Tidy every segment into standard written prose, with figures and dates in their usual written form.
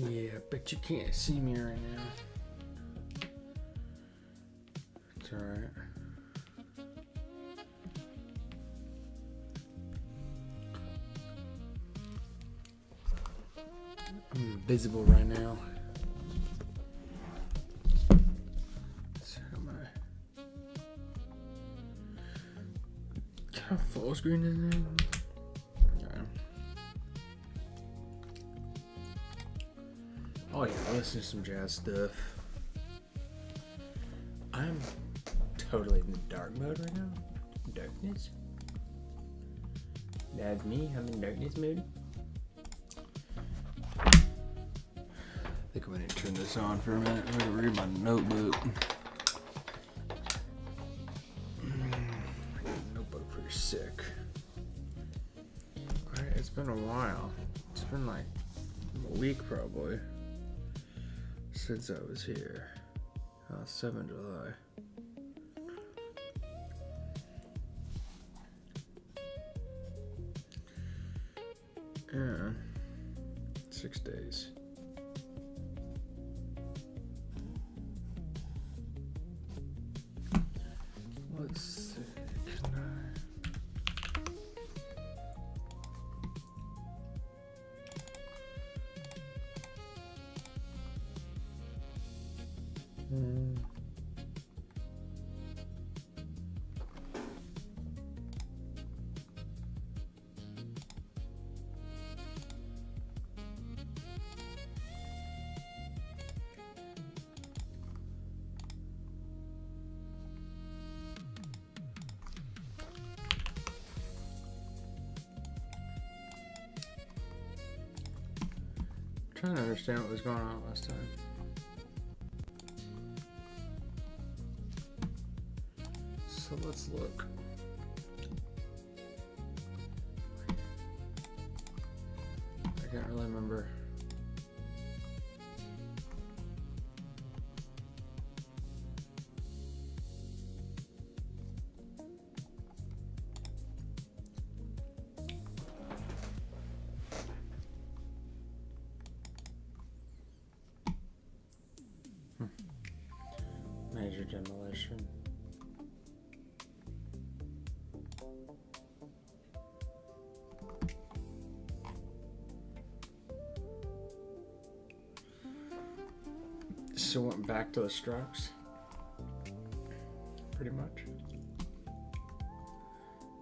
Yeah, but you can't see me right now. It's alright. I'm invisible right now. So how full screen is it? Oh yeah, I listen to some jazz stuff. I'm totally in the dark mode right now. Darkness. That's me. I'm in darkness mode. I think I'm gonna turn this on for a minute. I'm gonna read my notebook. My notebook pretty sick. Alright, it's been a while. It's been like a week probably since I was here. 7 July. Yeah, 6 days. Let's see. Can trying to understand what was going on last time. So let's look. I can't really remember. Major demolition. So went back to the Strokes, pretty much.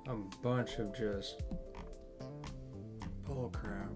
A bunch of just bull crap.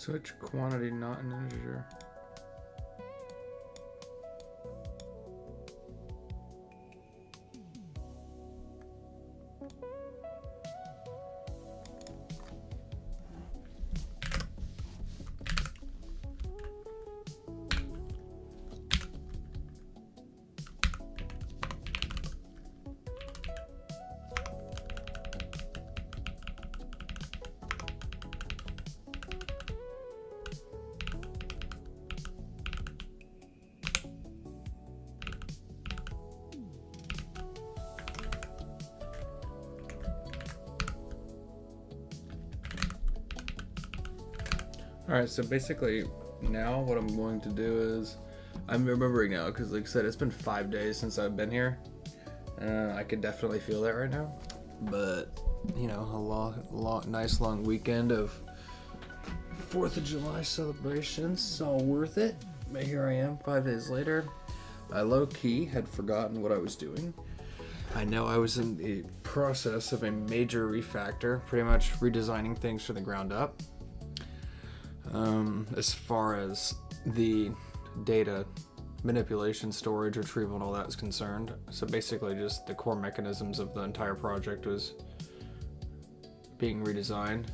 Such quantity, not an integer. Alright, so basically now what I'm going to do is, I'm remembering now because like I said, it's been 5 days since I've been here. I can definitely feel that right now. But, you know, a nice long weekend of 4th of July celebrations, it's all worth it. But here I am 5 days later. I low-key had forgotten what I was doing. I know I was in the process of a major refactor, pretty much redesigning things from the ground up. As far as the data manipulation, storage, retrieval, and all that is concerned. So basically just the core mechanisms of the entire project was being redesigned,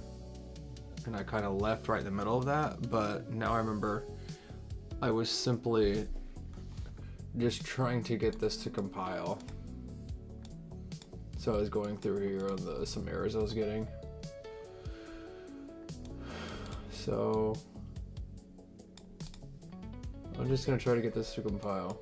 and I kind of left right in the middle of that. But now I remember I was simply just trying to get this to compile. So I was going through here on some errors I was getting. So I'm just gonna try to get this to compile.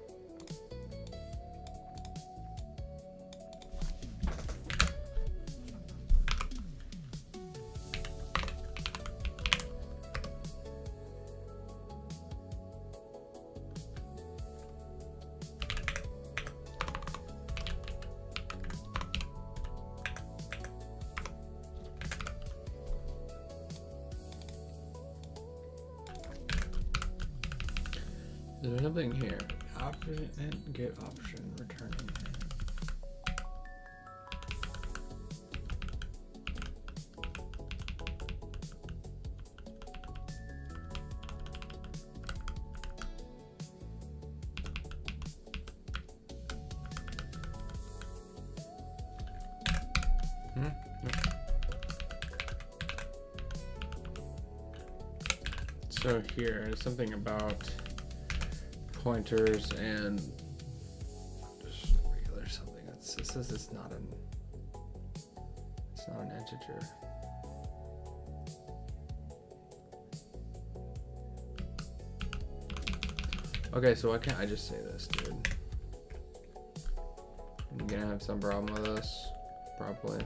There's something here. Option and get option returning. So here is something about pointers and just regular something. It says it's not an integer. Okay, so why can't I just say this, dude? I'm gonna have some problem with this, probably.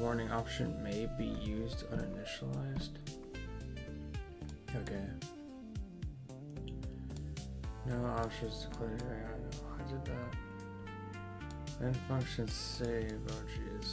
Warning option may be used uninitialized. Okay. No options declared. I know I did that. Then function save. Oh jeez.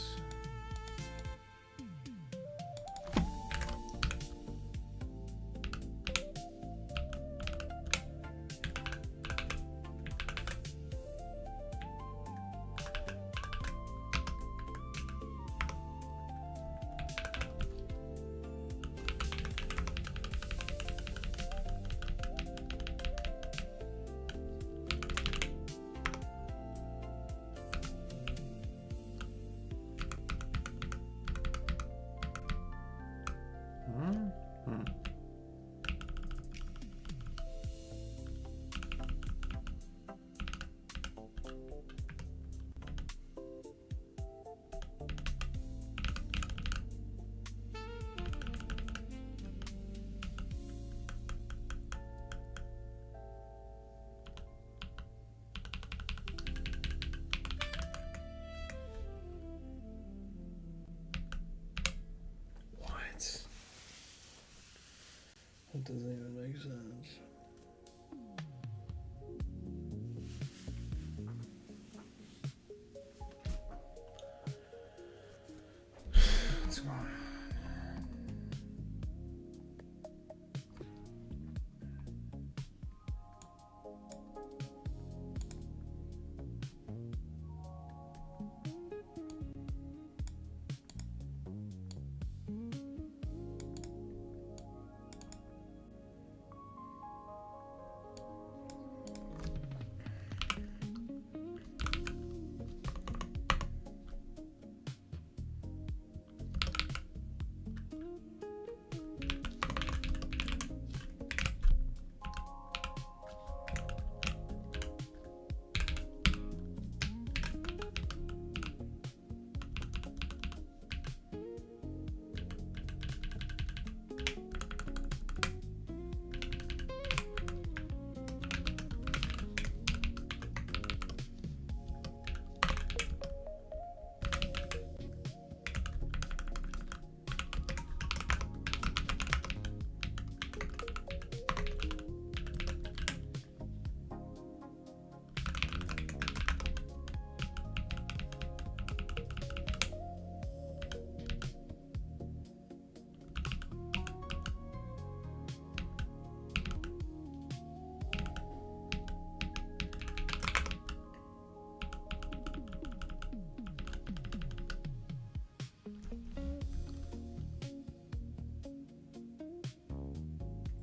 That doesn't even make sense. What's going on?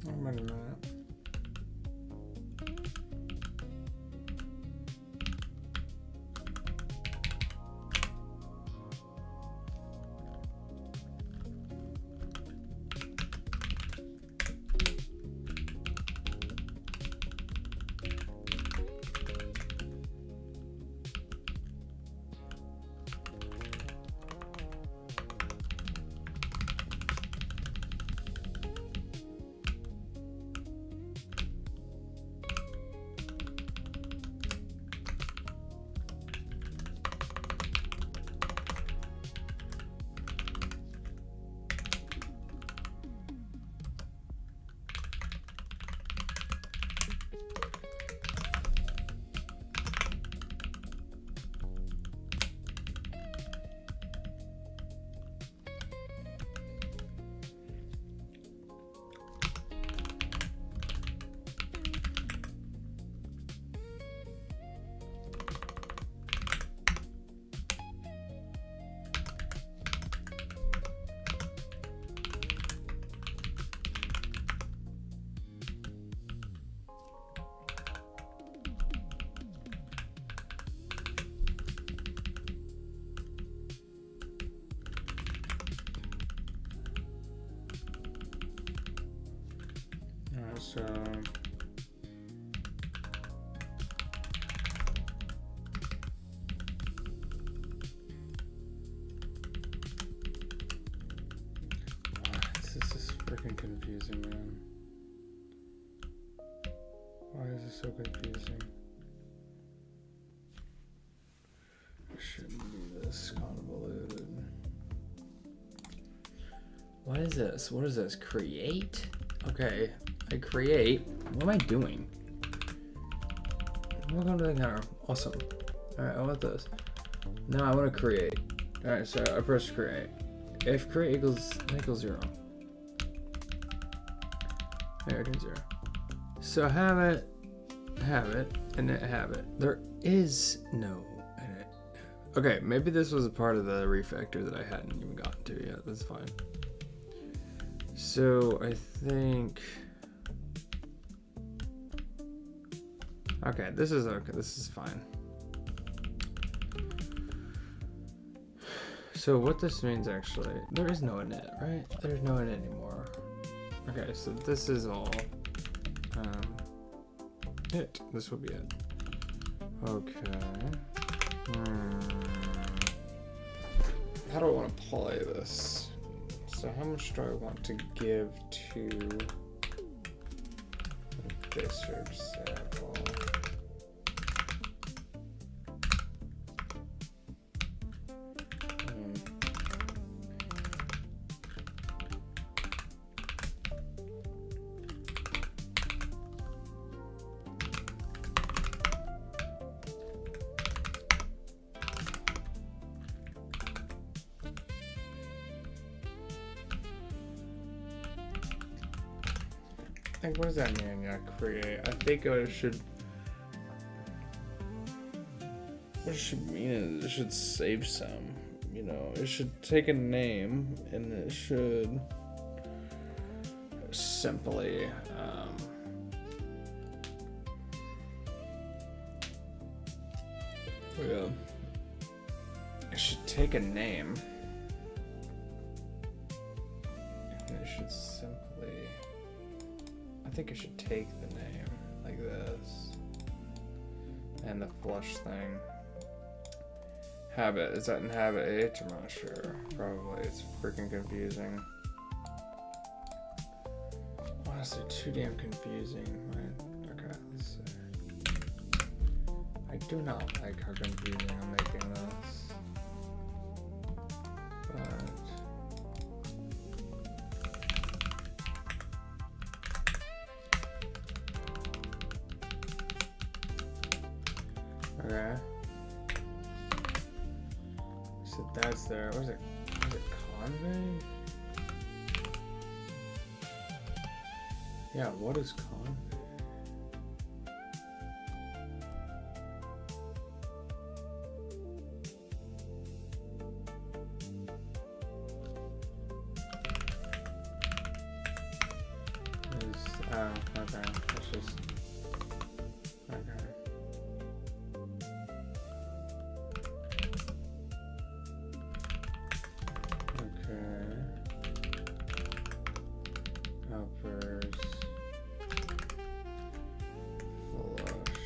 Wait a minute. So this is freaking confusing, man. Why is this so confusing? It shouldn't be this convoluted. What is this? What is this? Create? Okay, I create. What am I doing? Welcome to the counter. Awesome. Alright, I want this. Now I want to create. Alright, so I press create. If create equals 0. There it is 0. So have it, and then have it. There is no edit. Okay, maybe this was a part of the refactor that I hadn't even gotten to yet. That's fine. So I think. Okay, this is okay. This is fine. So what this means actually, there is no init, right? There's no init anymore. Okay, so this is all it. This will be it. Okay. How do I want to play this? So how much do I want to give to this example? Like, what does that mean? Yeah, create. I think it should. What it should mean is it should save some. You know, it should take a name and it should simply. Yeah. It should take a name. And it should simply. I think it should take the name like this and the flush thing. Habit, is that in habit H? I'm not sure. Probably. It's freaking confusing. Honestly, too damn confusing. Okay, let's see. I do not like how confusing I'm making this. But okay. So that's there. What is it? Is it convey? Yeah, what is convey? Oh, okay. That's just okay. Uppers. Flush.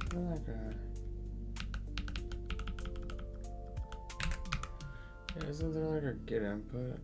I feel like yeah, isn't there like a get input?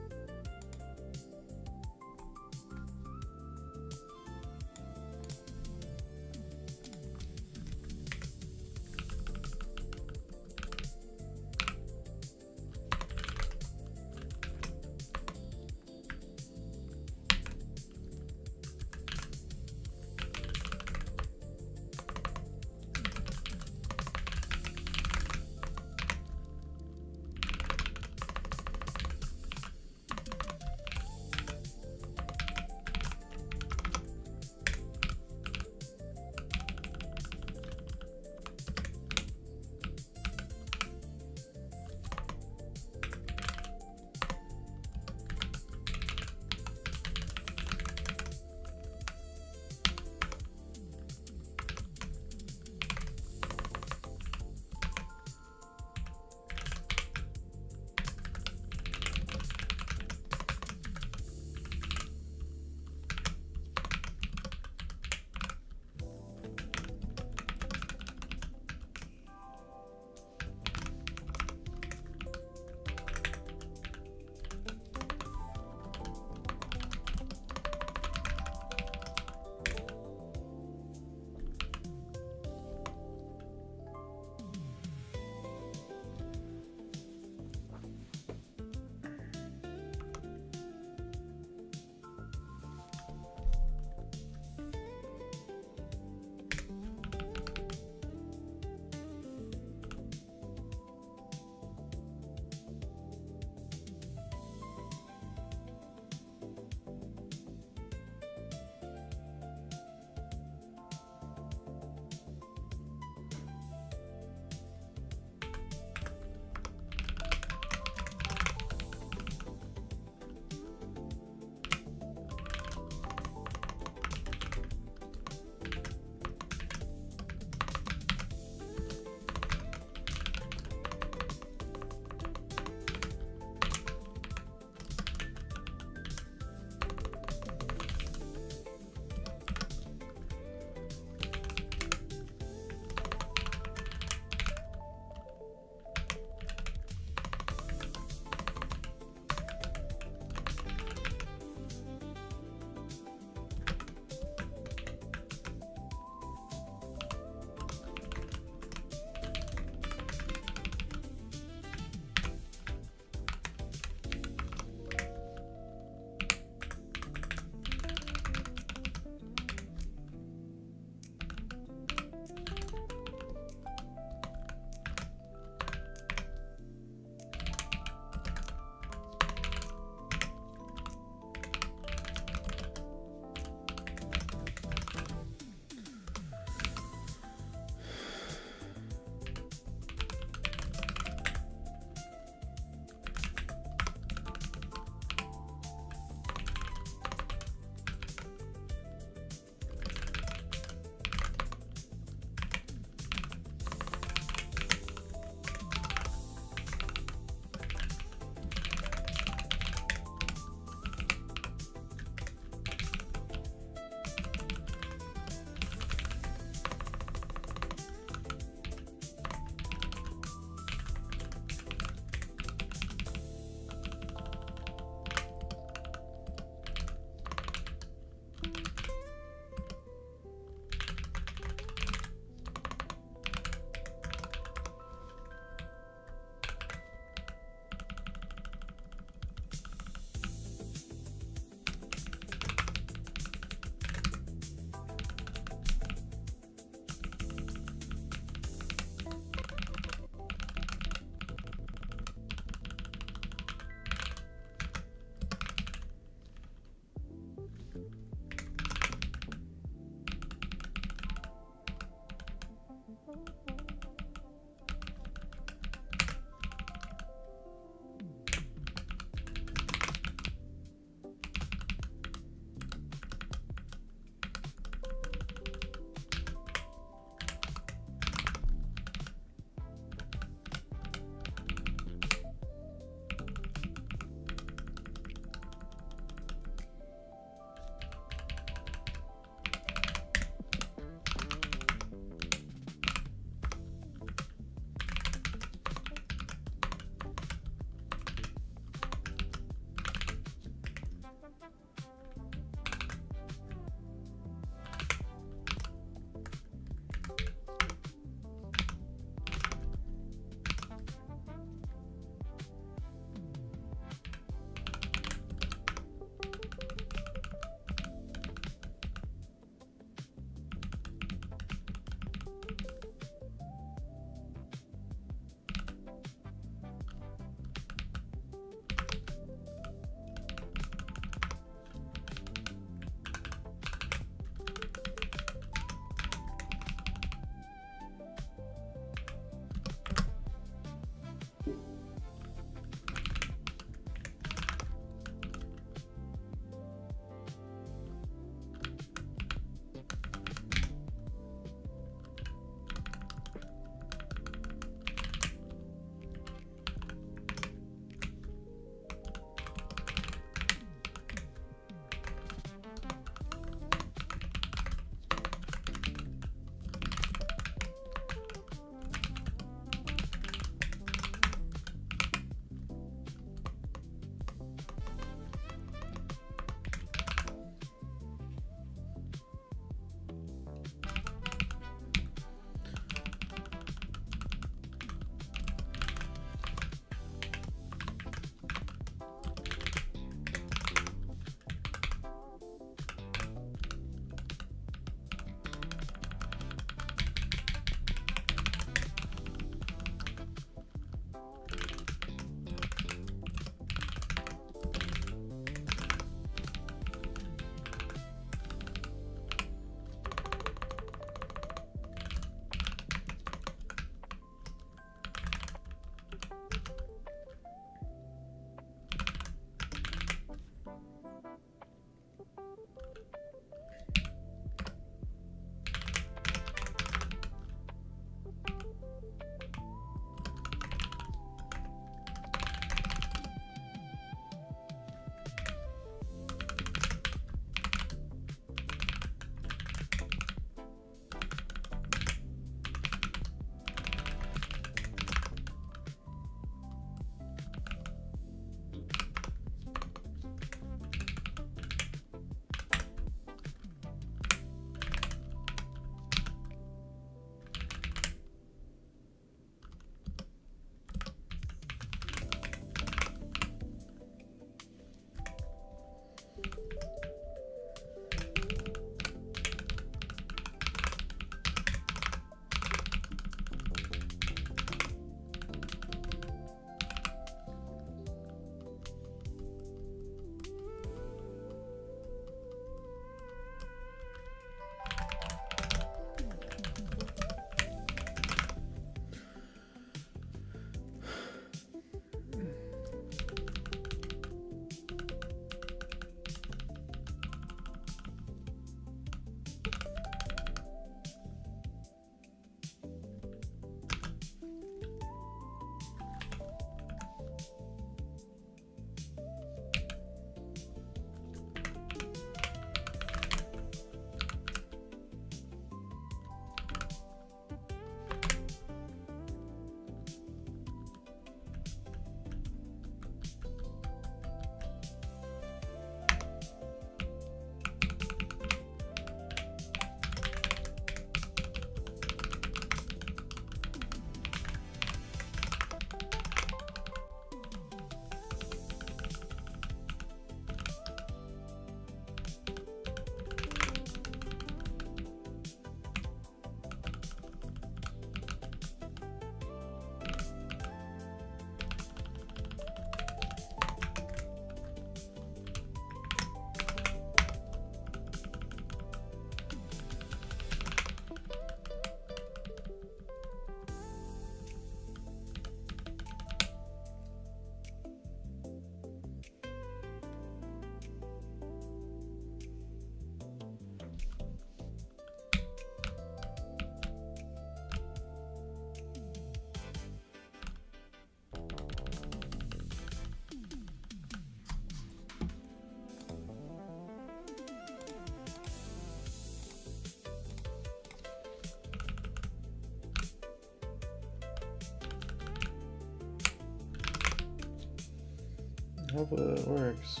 Hopefully that works.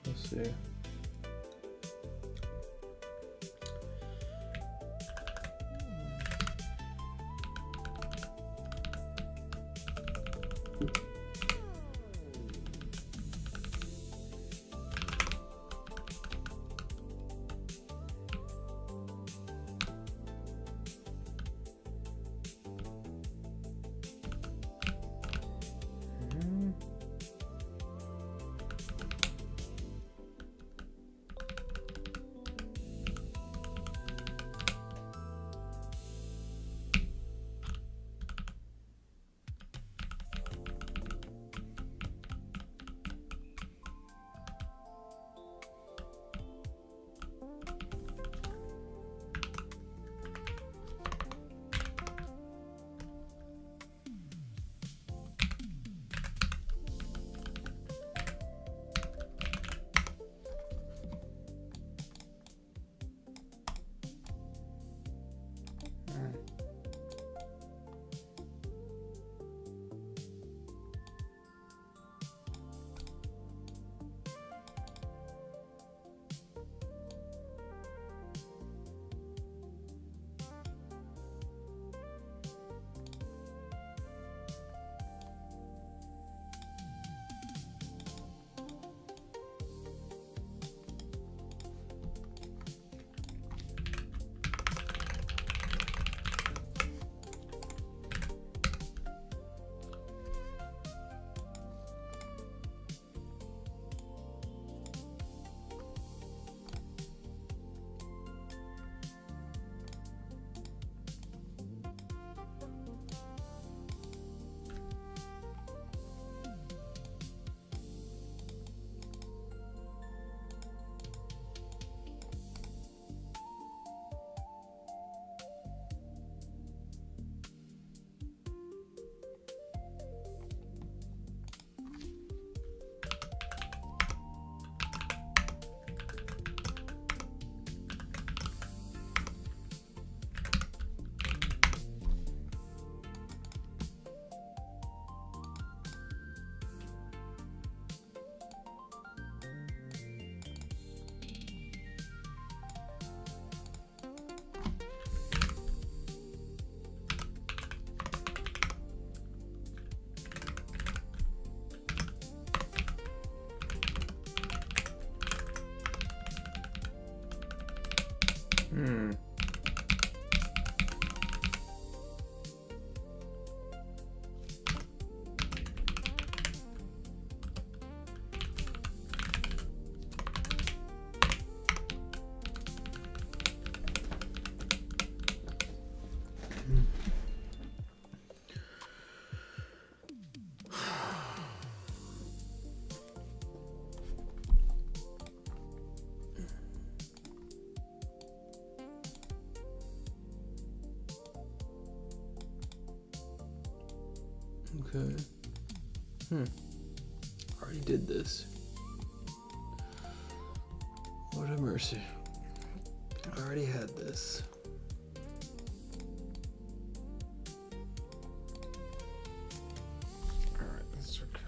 Let's see. Hmm. Okay. Already did this. What a mercy. I already had this. Alright, that's okay.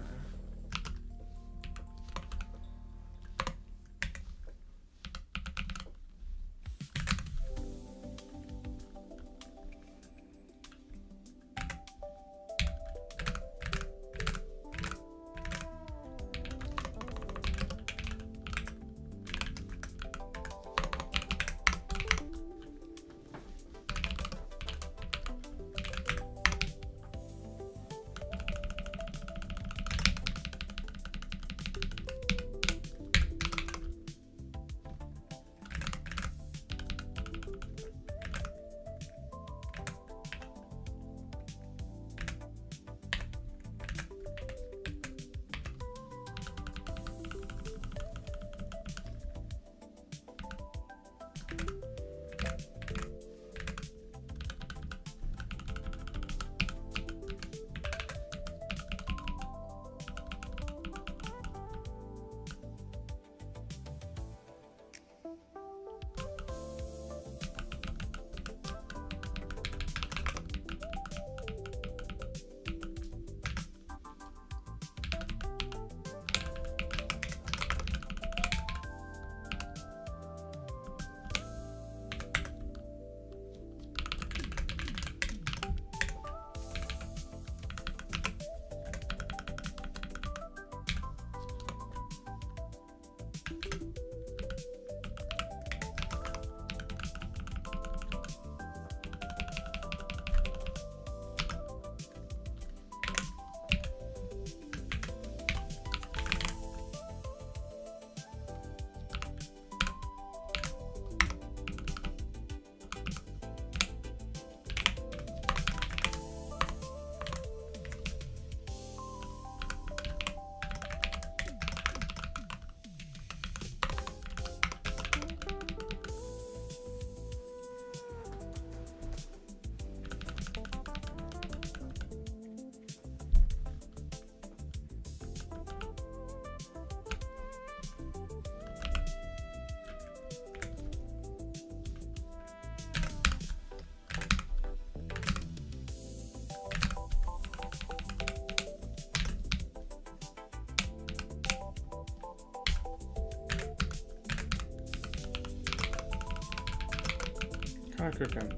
Okay, okay.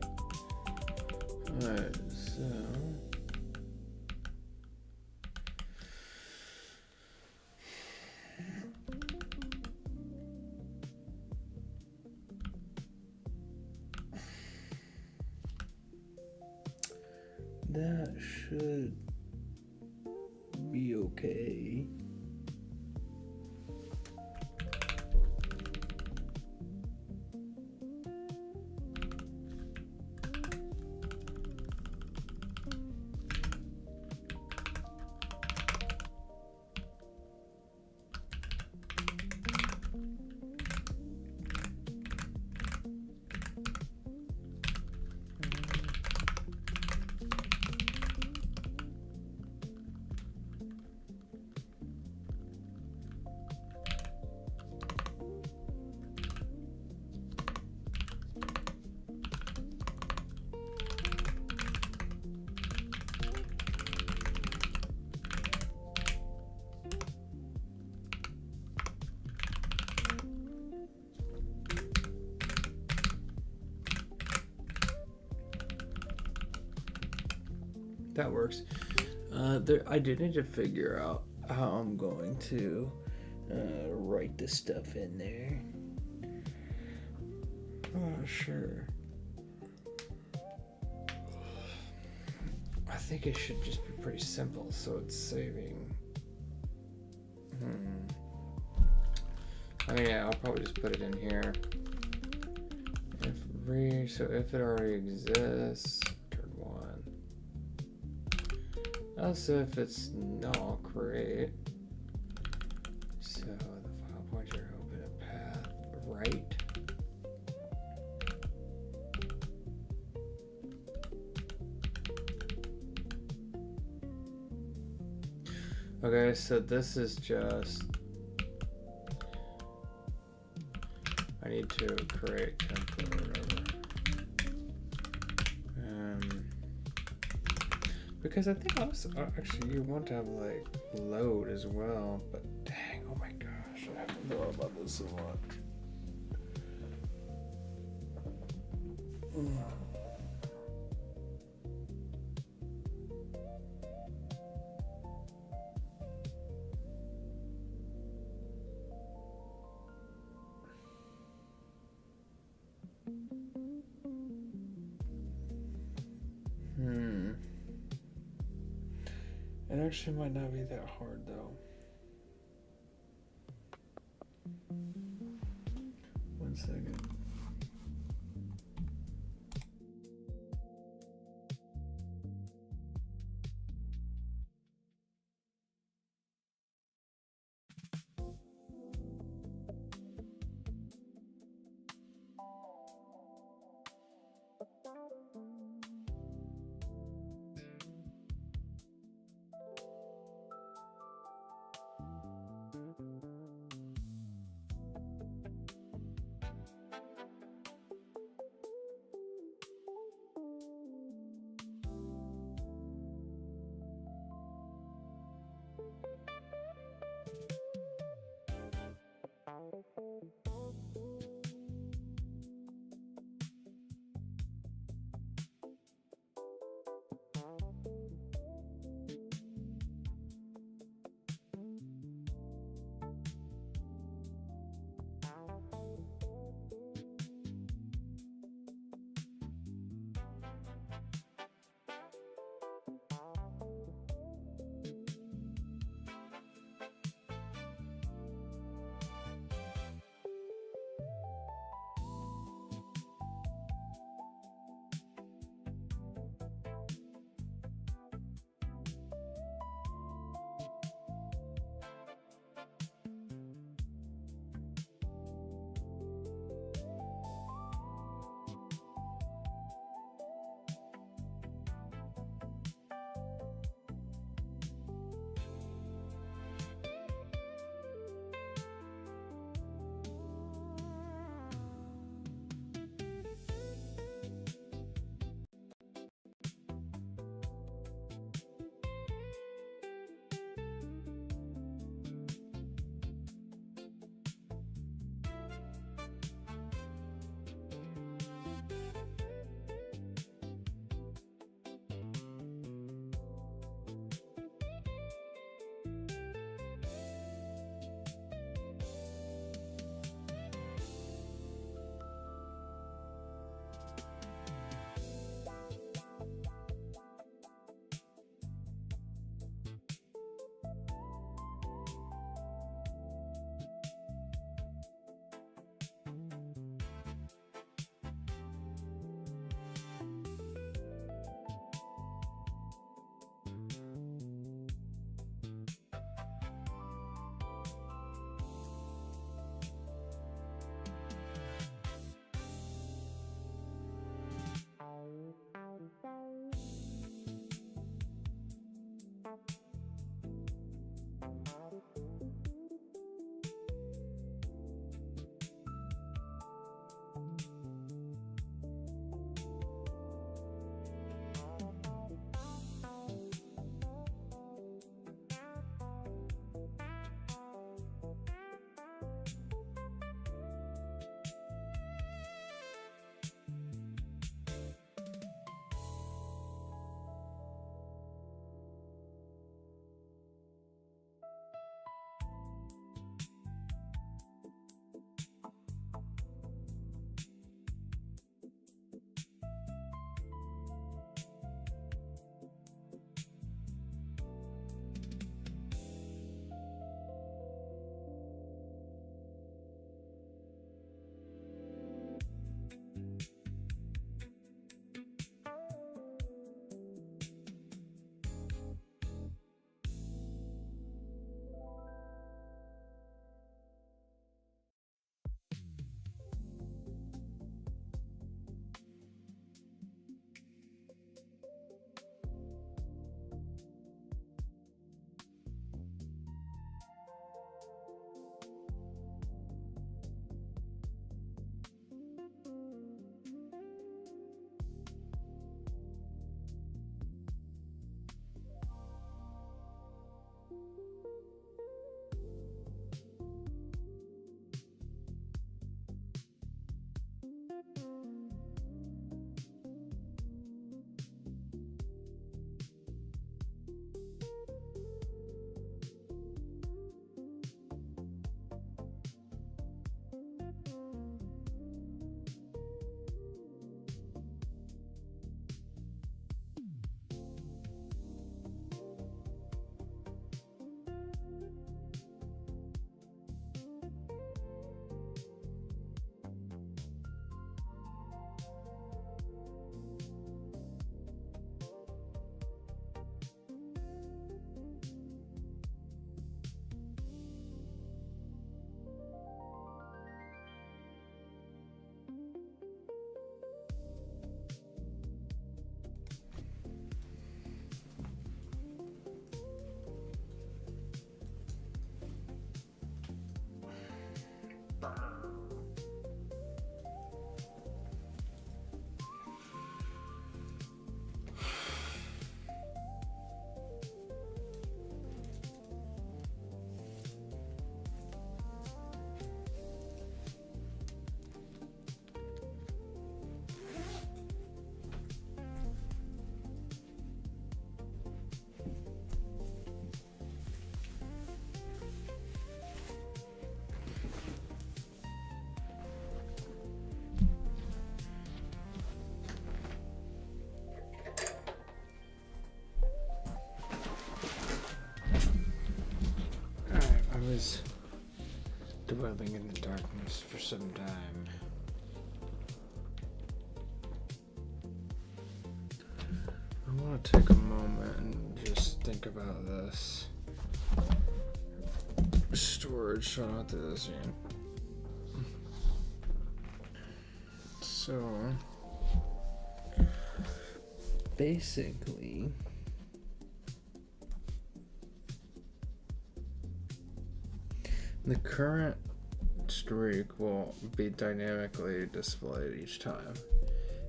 Alright, so that should be okay. That works. I do need to figure out how I'm going to write this stuff in there. Oh, sure. I think it should just be pretty simple, so it's saving. I mean, yeah, I'll probably just put it in here. So if it already exists, return 1. Also, if it's null, create. So the file pointer open a path right. Okay, so this is just, I need to create template or whatever. Because I think also, actually you want to have like load as well, but dang, oh my gosh, I haven't thought about this so much. It actually might not be that hard though. One second. I was dwelling in the darkness for some time. I want to take a moment and just think about this. Storage, so not this again. So, basically, the current streak will be dynamically displayed each time.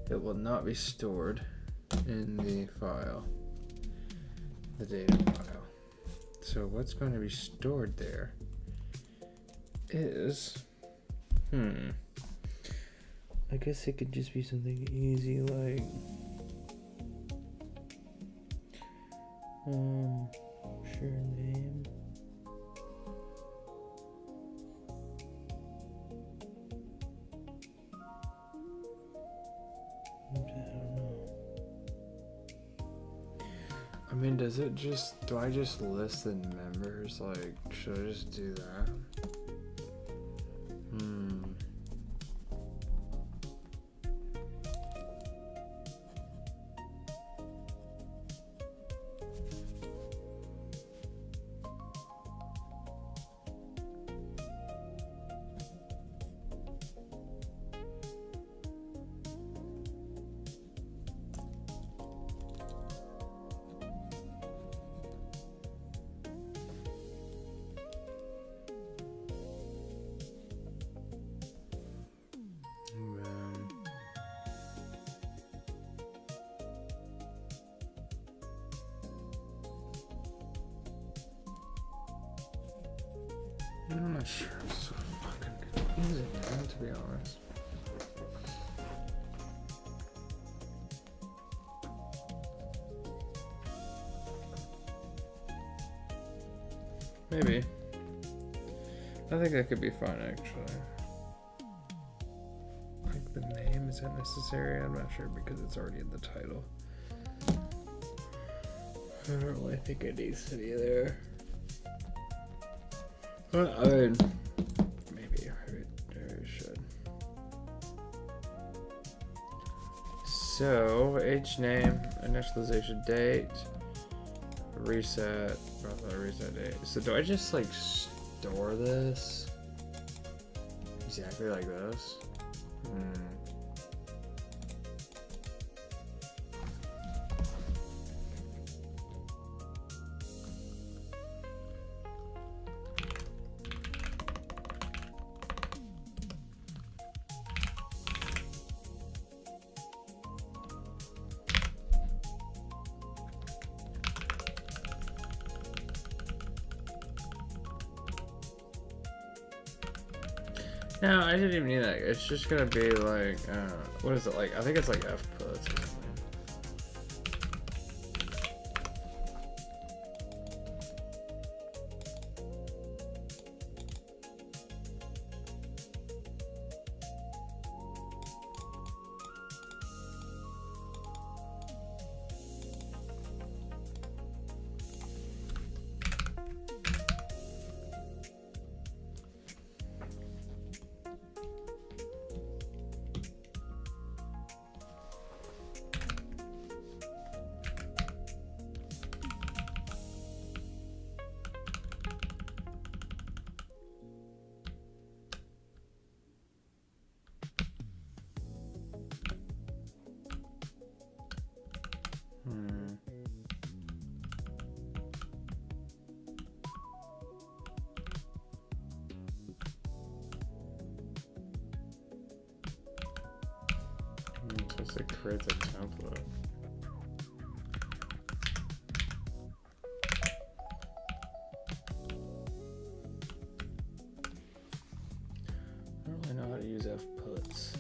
It will not be stored in the file, the data file. So what's going to be stored there is, I guess it could just be something easy like, sure name. I mean, does it just, do I just list the members? Like, should I just do that? I'm not sure. It's so fucking confusing, man, to be honest. Maybe. I think that could be fun, actually. Like the name, is that necessary? I'm not sure because it's already in the title. I don't really think it needs to be there. But I mean, maybe I should. So, age, name, initialization date, reset date. So do I just like store this exactly like this? No, I didn't even need that. It's just gonna be like, what is it like? I think it's like f puts or something. So it creates a template. I don't really know how to use f puts.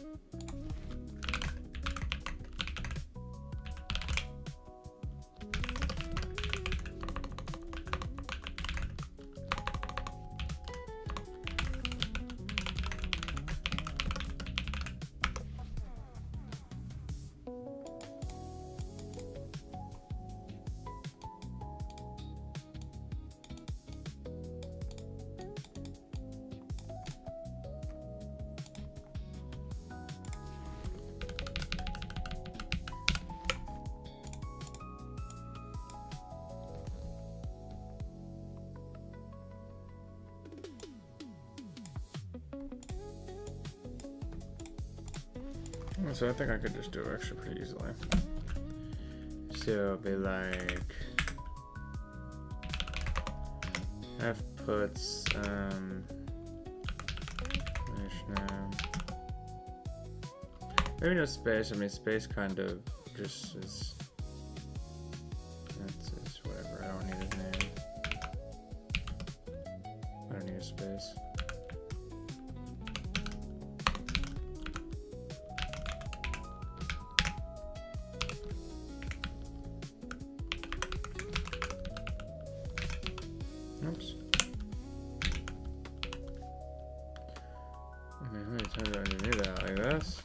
So I think I could just do it actually pretty easily. So it'll be like f puts maybe no space. I mean, space kind of just is. That's just whatever. I don't need his name. I don't need a space. Oops. I mean, how many times do I have to do that? Like this?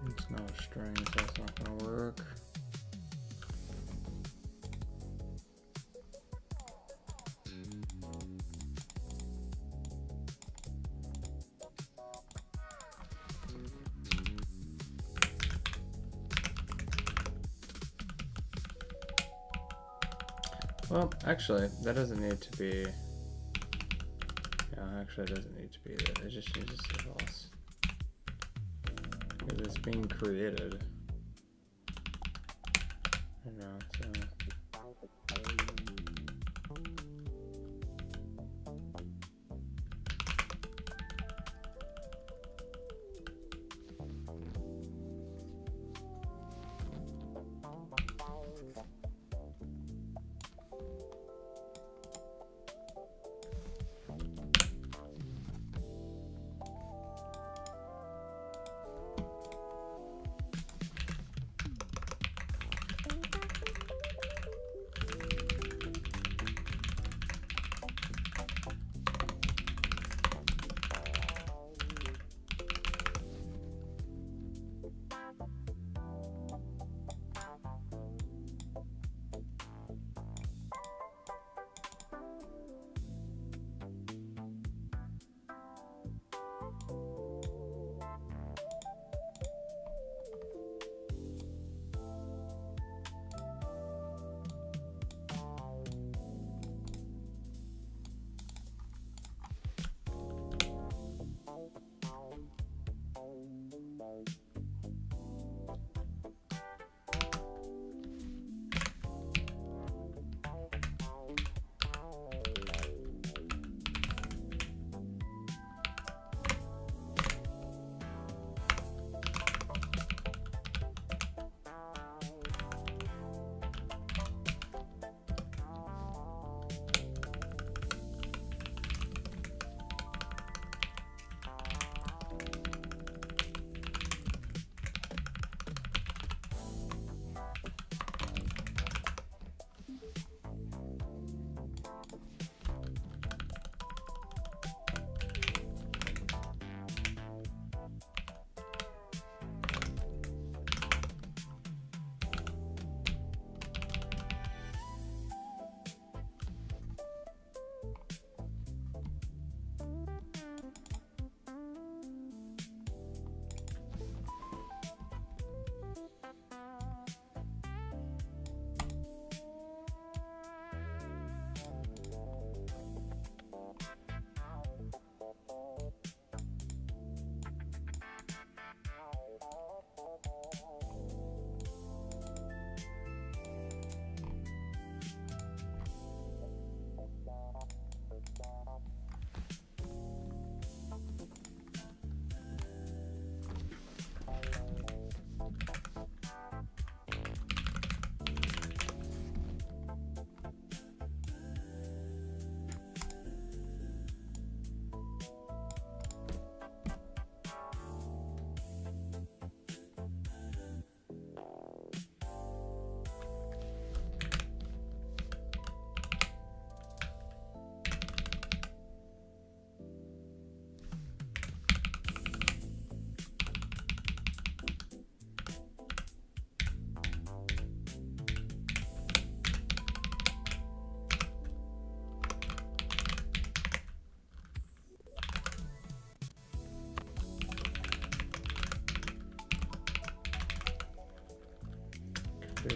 It's not a string, so that's not going to work. Well, actually, that doesn't need to be. Yeah, actually, it doesn't need to be that. It just needs to say false. Because it's being created. I know, so.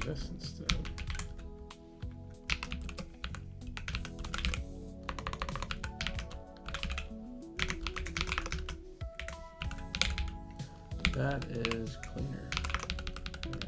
this instead. That is cleaner. Yeah.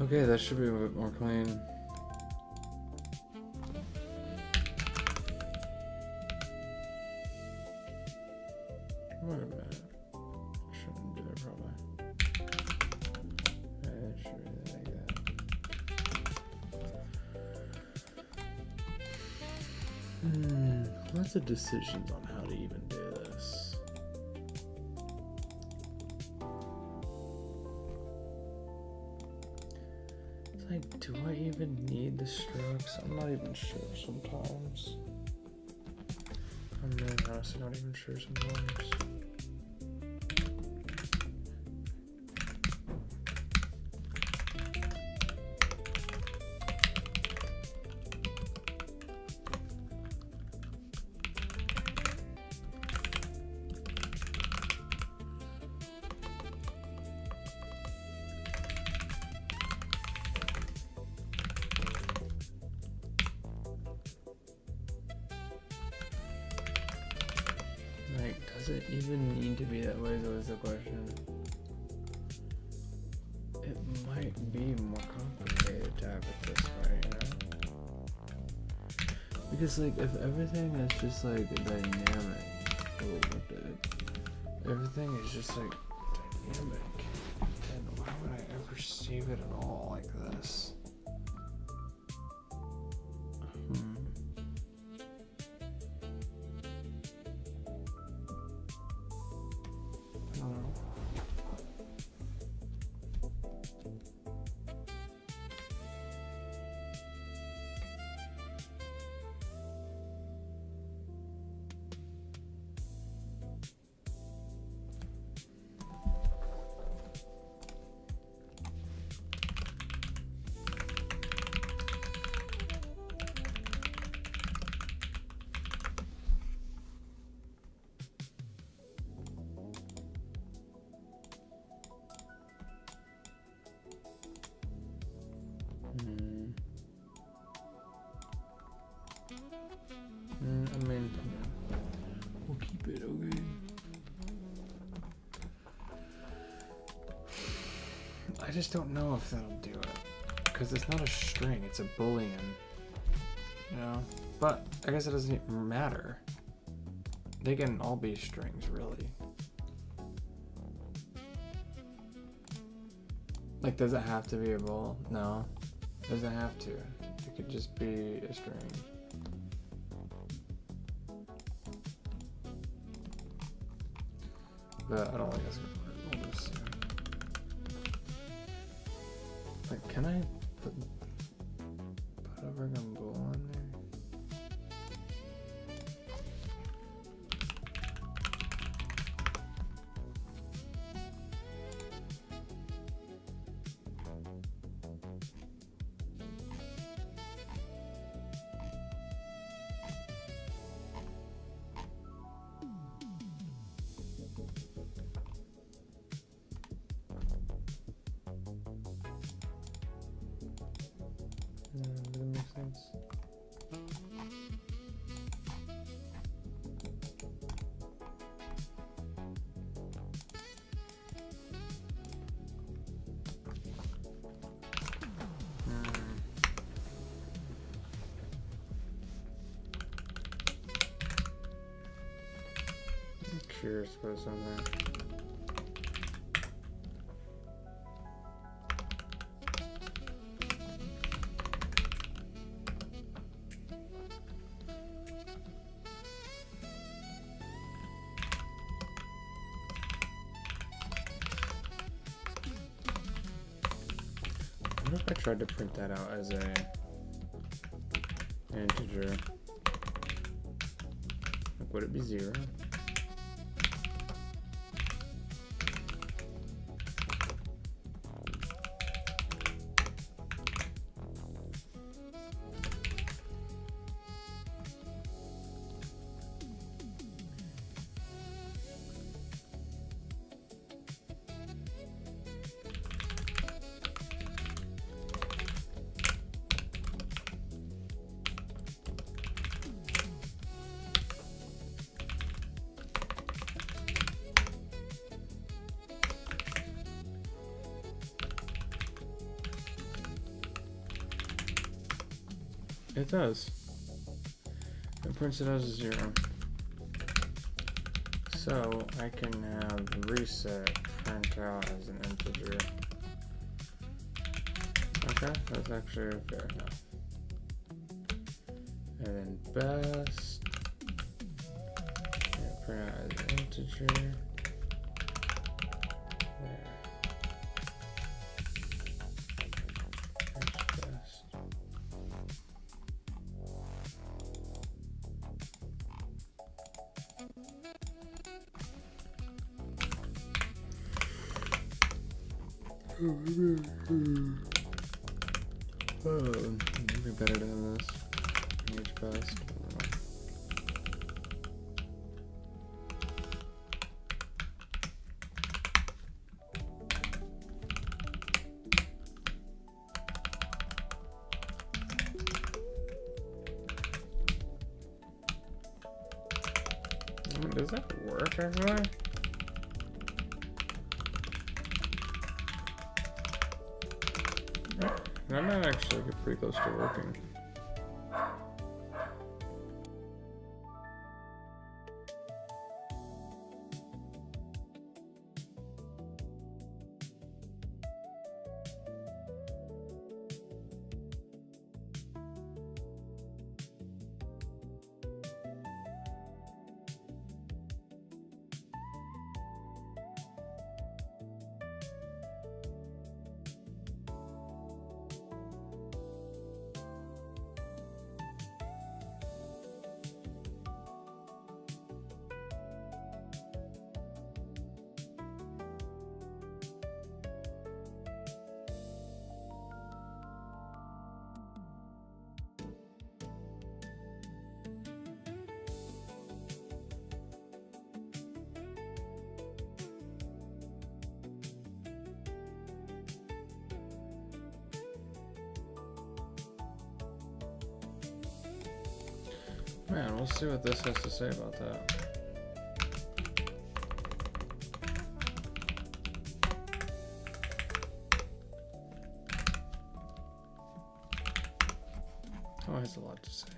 Okay, that should be a bit more clean. Wait a minute. Shouldn't do that probably. It should be like that. Lots of decisions on how to even do this. It's like, do I even I'm not even sure sometimes. I'm really honestly not even sure sometimes. Like, does it even need to be that way, though, is the question. It might be more complicated to have it this way, you know? Because, like, if everything is just, like, dynamic, everything is just, like, dynamic, then why would I ever save it at all like this? I mean, we'll keep it, okay? I just don't know if that'll do it. Because it's not a string, it's a boolean. You know? But I guess it doesn't even matter. They can all be strings, really. Like, does it have to be a bool? No. It doesn't have to. It could just be a string. But I don't think that's gonna work. We'll just see. Like, can I put a friggin' bool on there? Does that make sense? I'm curious about something. What if I tried to print that out as a integer? Like, would it be 0? It does. It prints it as a 0. So I can have reset print out as an integer. Okay, that's actually fair enough. And then best, yeah, print out as an integer. There. Best. It'd be better to have this. Age best. Does that work actually? That might actually get pretty close to working. Man, we'll see what this has to say about that. Oh, it has a lot to say.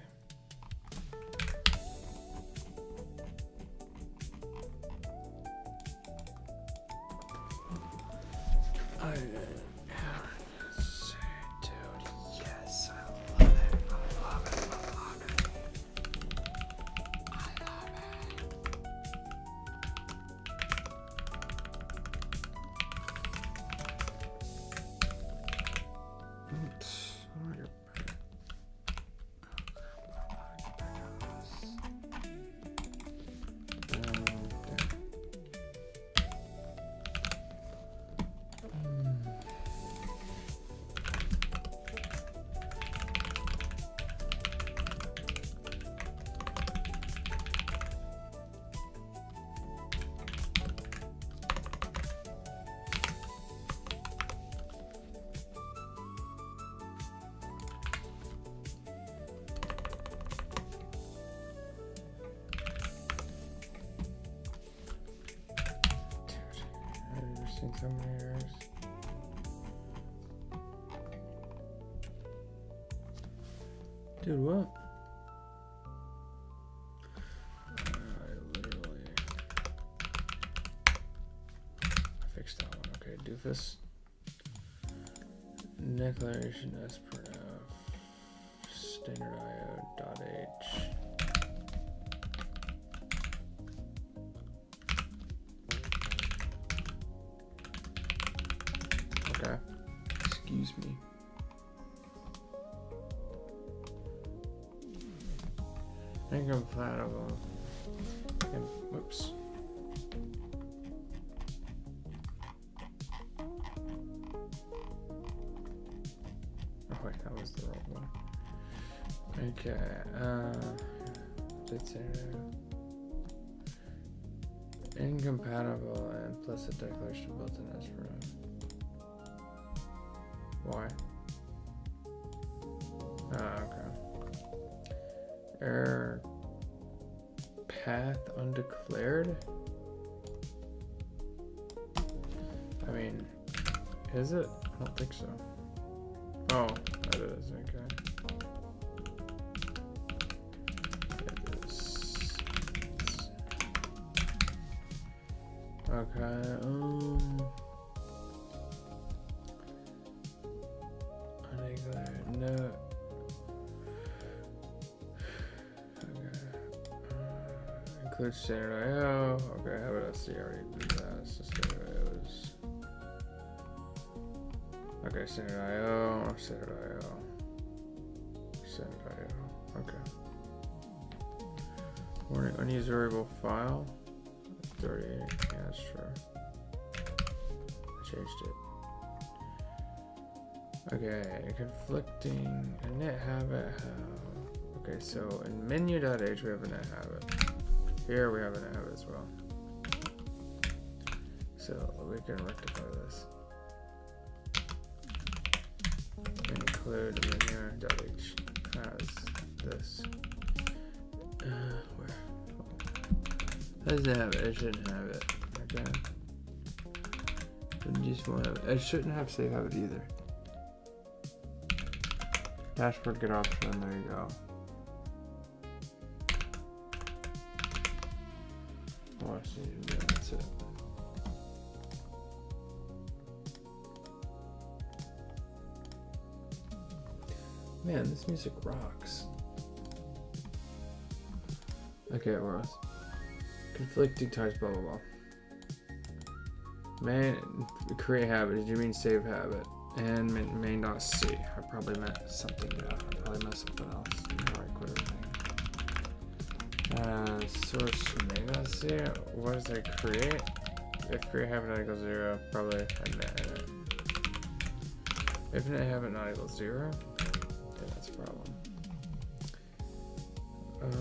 So many errors. Dude, what? I fixed that one. Okay, doofus. Declaration as per standard IO.h. Okay. Excuse me. Incompatible. Whoops. Oh wait, that was the wrong one. Okay. Let's say incompatible and implicit declaration built in as for. Why? Okay. Error path undeclared? I mean, is it? I don't think so. Oh, that is, okay. It is. Okay, undeclared, no. Okay. Include standard IO. Okay, how about I see? I already did that. So standard IO is. Okay, standard IO, standard IO, standard IO. Okay. Warning, unused variable file. 38. Yeah, that's true. I changed it. Okay, conflicting init habit. Okay, so in menu.h we have init habit. Here we have init habit as well. So we can rectify this. Include menu.h has this. Where? Does it have it? It shouldn't have it. Okay. It just won't have it. It shouldn't have save habit either. Dashboard get option, there you go. Oh, I see. Yeah, that's it. Man, this music rocks. Okay, where else? Conflicting types, blah blah blah. Main create habit. Did you mean save habit? And main.c. I probably meant something. Yeah, I probably meant something else. Alright, quit everything. Source main.c. What does that create? If create habit not equals 0, probably init. If init habit not equals 0, then that's a problem. Okay.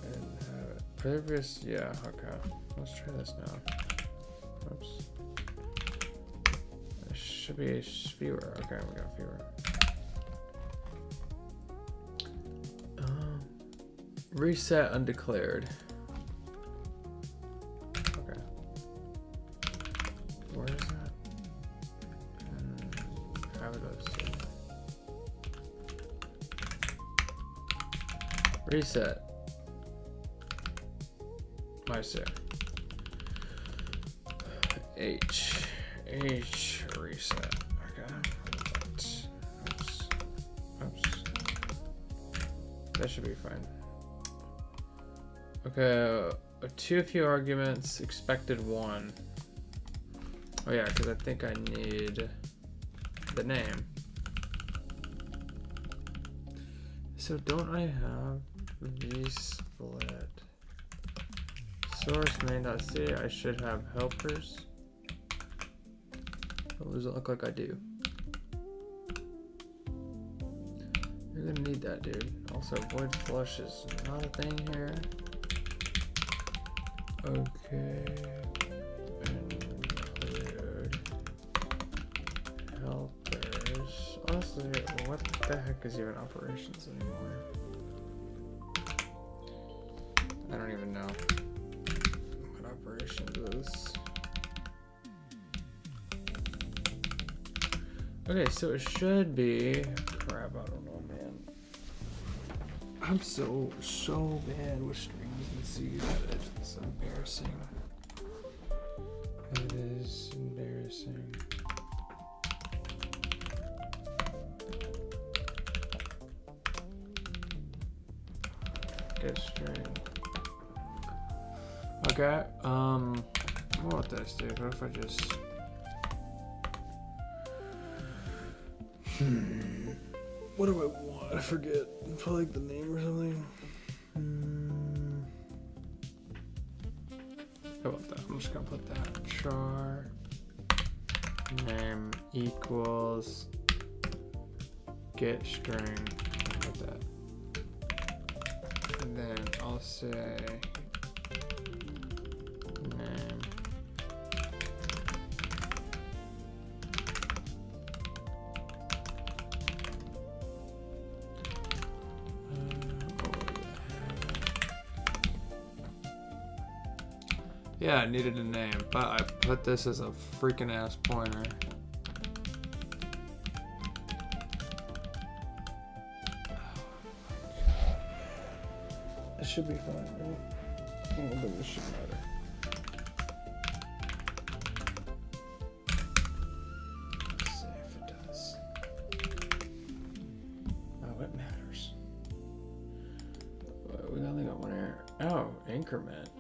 And habit. Previous, yeah, okay. Let's try this now. Oops. There should be a fewer. Okay, we got fewer. Reset undeclared. Okay. Where is that? How would I see? Reset. I see. H reset. Okay. Oops. That should be fine. Okay, too few arguments, expected 1. Oh yeah, because I think I need the name. So don't I have vsplit source main.c? I should have helpers. What does it look like I do? You're gonna need that, dude. Also, void flush is not a thing here. Okay. Include helpers. Honestly, what the heck is even operations anymore? I don't even know what operations is. Okay, so it should be crap. I don't know, man. I'm so bad with strings and C's that it's embarrassing. It is embarrassing. Get string. Okay. What about this, dude? What if I just what do I want? I forget. Probably like the name or something. How about that? I'm just gonna put that. Char name equals get string. Like that. And then I'll say name. Yeah, I needed a name, but I put this as a freaking ass pointer. It should be fine, right? I don't think this should matter. Let's see if it does. Oh, it matters. We only got one error. Oh, increment.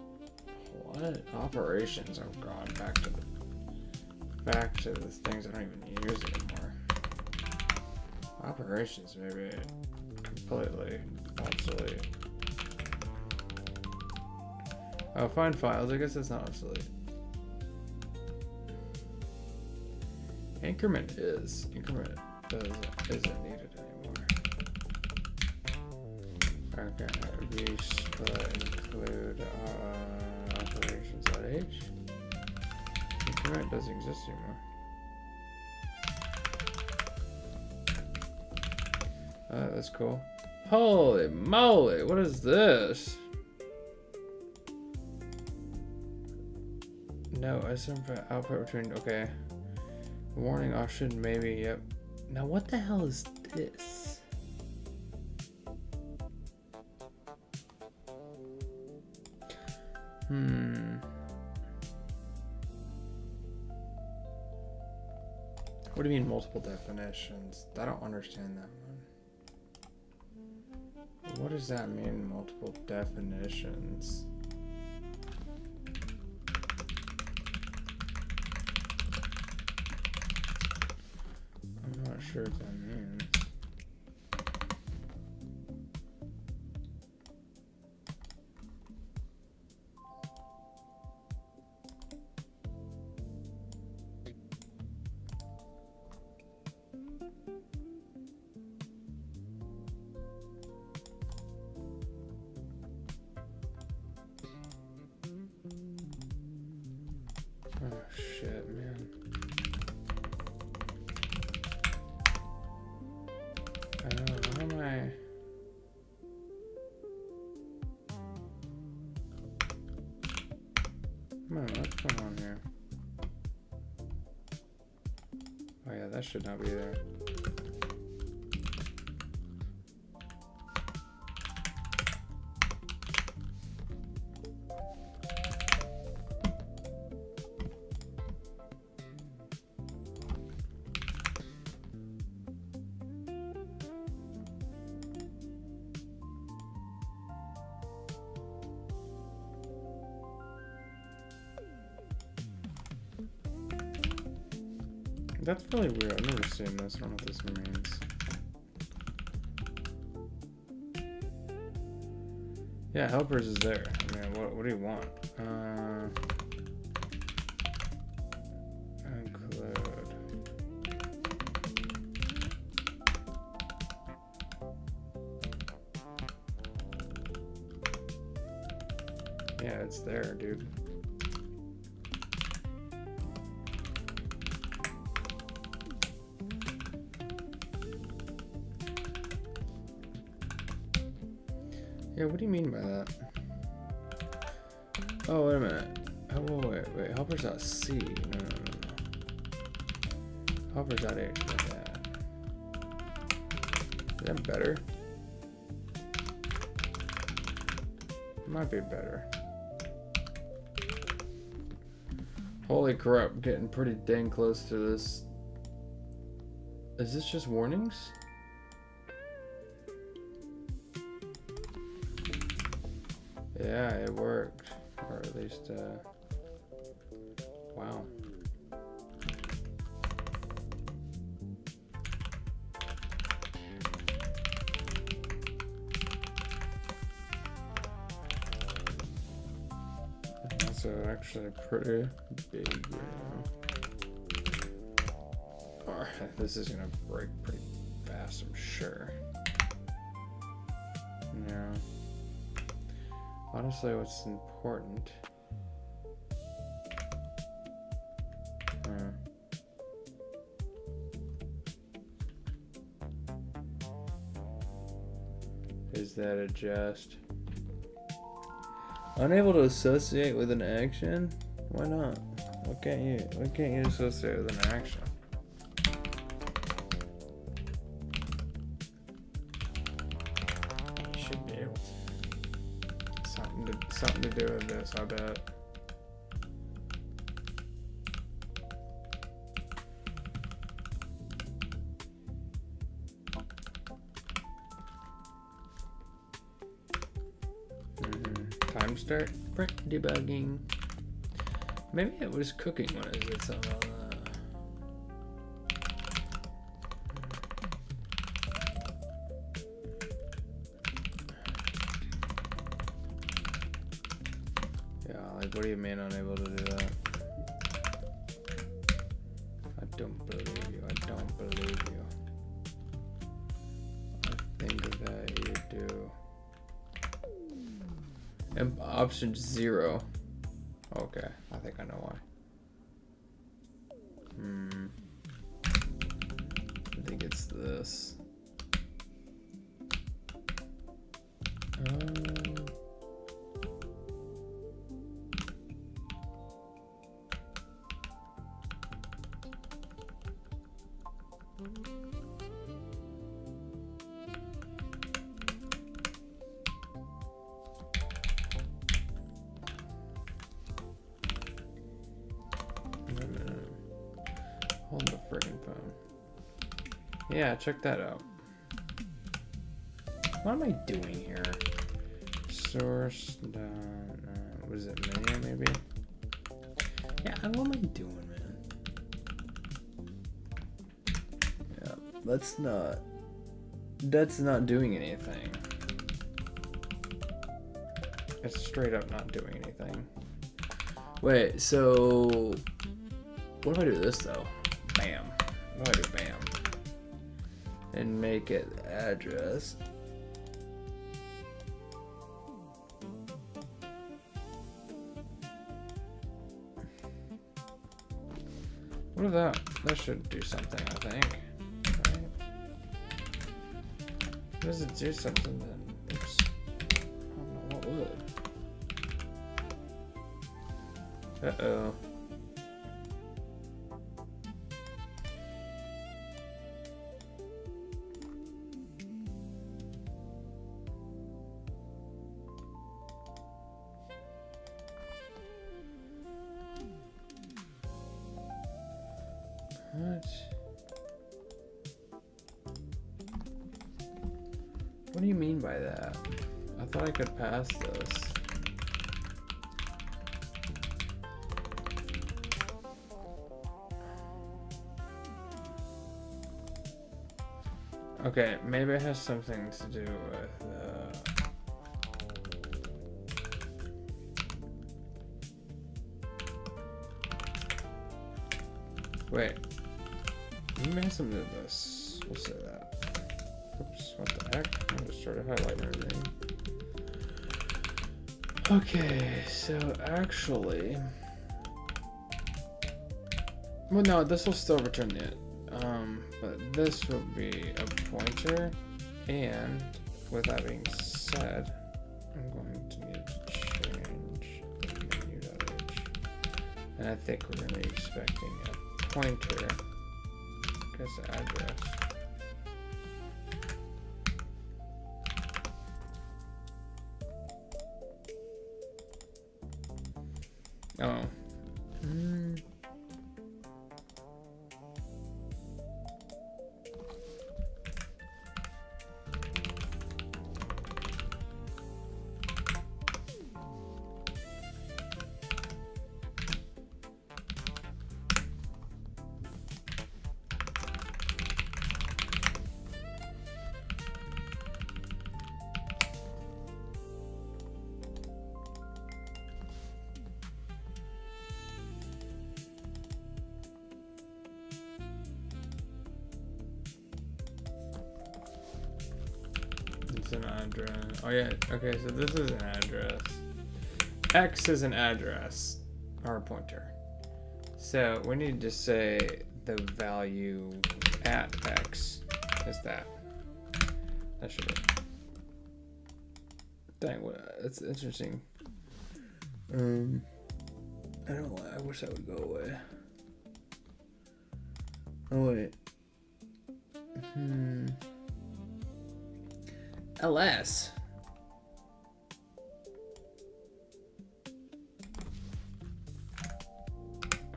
What? Operations. Oh god, back to the things I don't even use anymore. Operations maybe completely obsolete. Oh, find files. I guess that's not obsolete. Increment isn't needed anymore. Okay, view split include operations.h. Increment doesn't exist anymore. That's cool. Holy moly, what is this? No, SM output between, okay. Warning option, maybe, yep. Now what the hell is this? What do you mean multiple definitions? I don't understand that one. What does that mean, multiple definitions? I'm not sure what that means. Oh shit, man. I don't know, how am I? What's going on here? Oh yeah, that should not be there. That's really weird. I've never seen this. I don't know what this means. Yeah, helpers is there. I mean, what do you want? Include. Yeah, it's there, dude. Yeah, what do you mean by that? Oh, wait a minute. Oh, wait. Helpers.c. No. Helpers.h. Like that. Is that better? Might be better. Holy crap, getting pretty dang close to this. Is this just warnings? Yeah, it worked. Or at least, wow. That's actually pretty big, you know. Alright, this is gonna break pretty fast, I'm sure. Yeah. Honestly, what's important? Is that a just? Unable to associate with an action? Why not? Why can't you associate with an action? You should be able to. Something to do with this, I bet. Time start debugging. Maybe it was cooking when it did something on that. Yeah, like what do you mean unable to do that? I don't believe it. do? And option 0. Okay, I think I know why. I think it's this. Hold the friggin' phone. Yeah, check that out. What am I doing here? Source down. What is it? Menu maybe? Yeah, what am I doing, man? Yeah, that's not doing anything. It's straight up not doing anything. Wait, so what if I do this though? Bam. What do I do? Bam. And make it address. What if that should do something, I think. Right? Does it do something then? Oops. I don't know what would. Uh-oh. What do you mean by that? I thought I could pass this. Okay, maybe it has something to do with wait. Maybe it has something to do this. We'll say that. Oops, what the heck? I just started highlighting everything. Okay, so actually... Well, no, this will still return it. But this will be a pointer, and with that being said, I'm going to need to change the menu.h. And I think we're going to be expecting a pointer as the address. Oh. An address. Oh yeah, okay, so this is an address. X is an address, or a pointer. So we need to say the value at X is that. That should be. Dang, that's interesting. I don't know why, I wish that would go away. Oh wait. LS.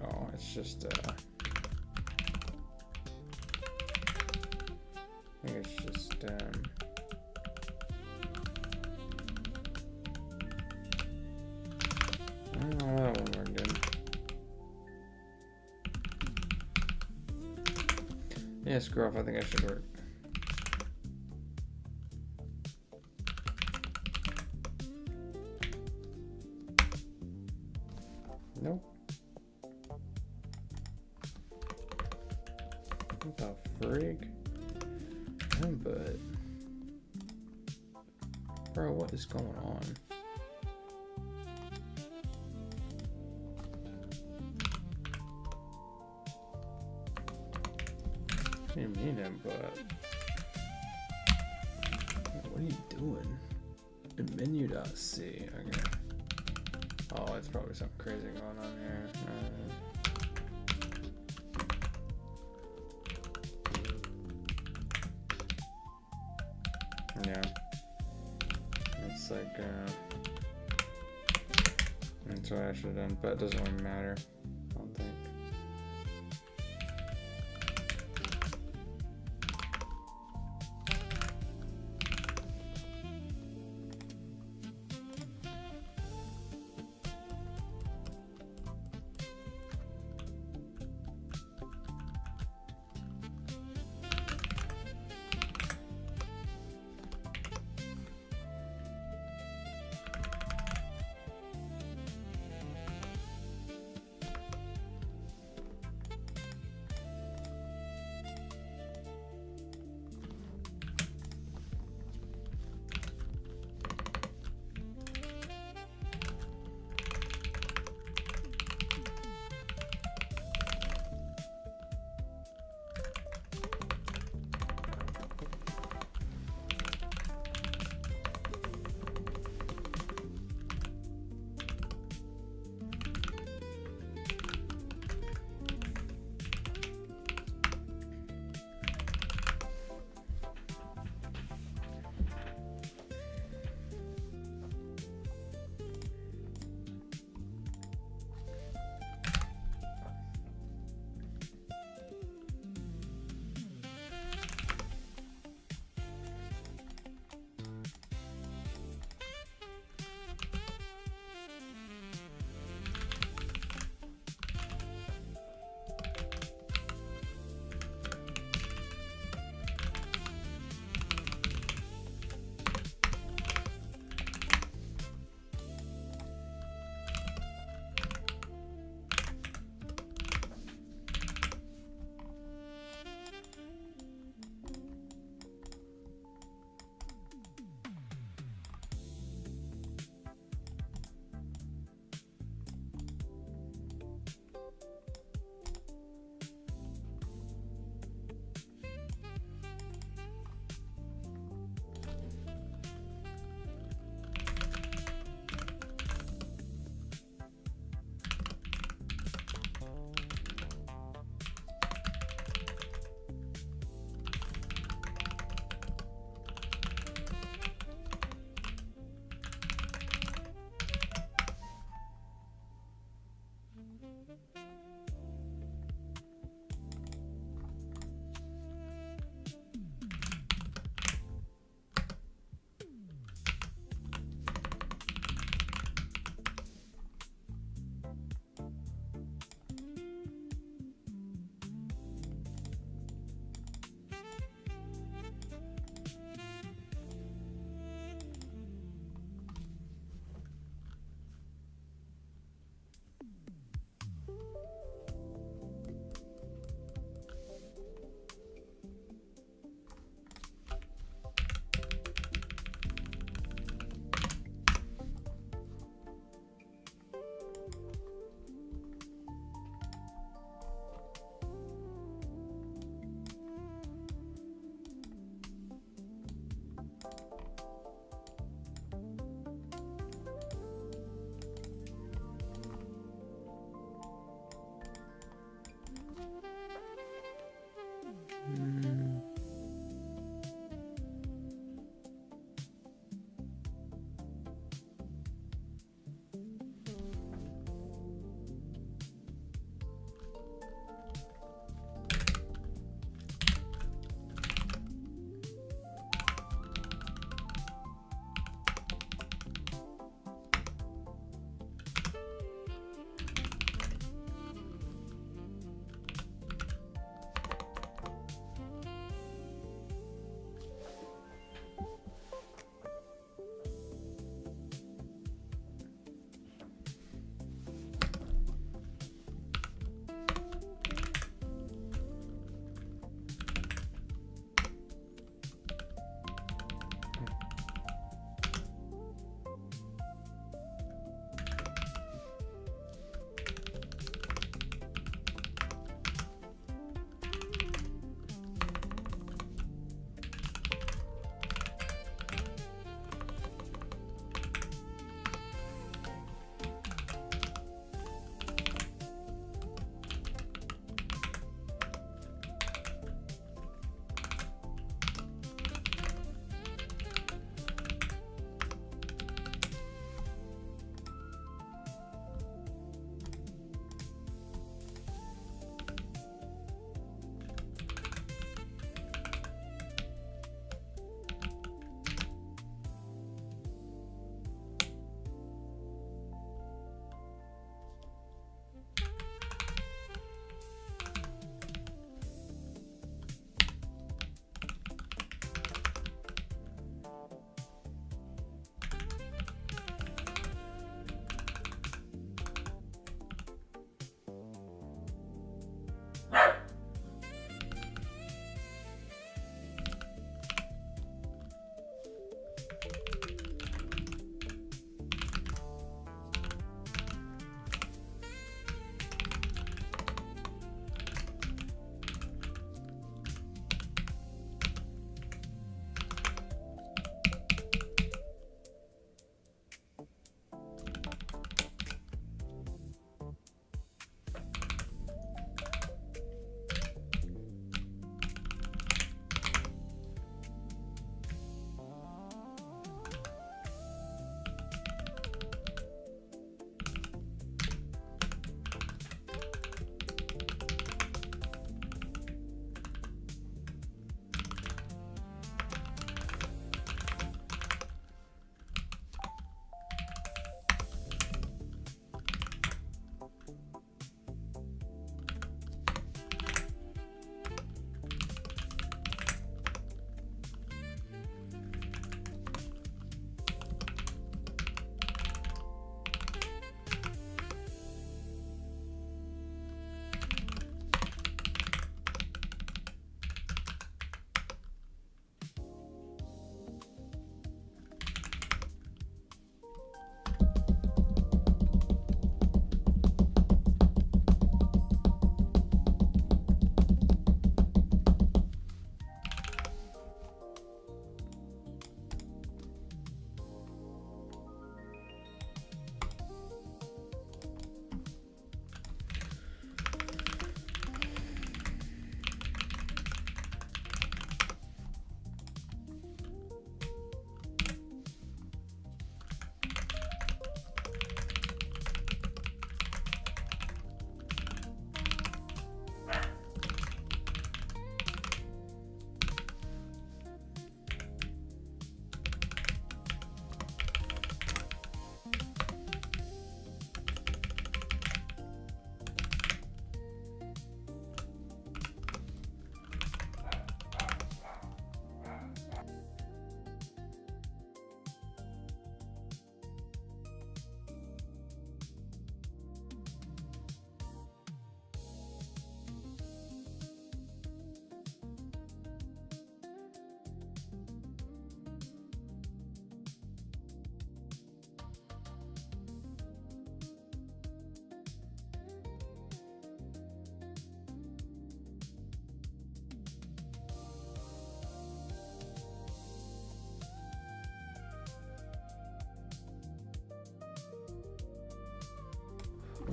Oh, it's just I think it's just I don't know that one worked good. Yeah, screw off, I think I should work. Nope. What the frig? But Bro, what is going on? I didn't mean input. What are you doing? In menu.c. Okay. Oh, it's probably something crazy going on here. Yeah. It's like, that's what I should have done, but it doesn't really matter, I don't think.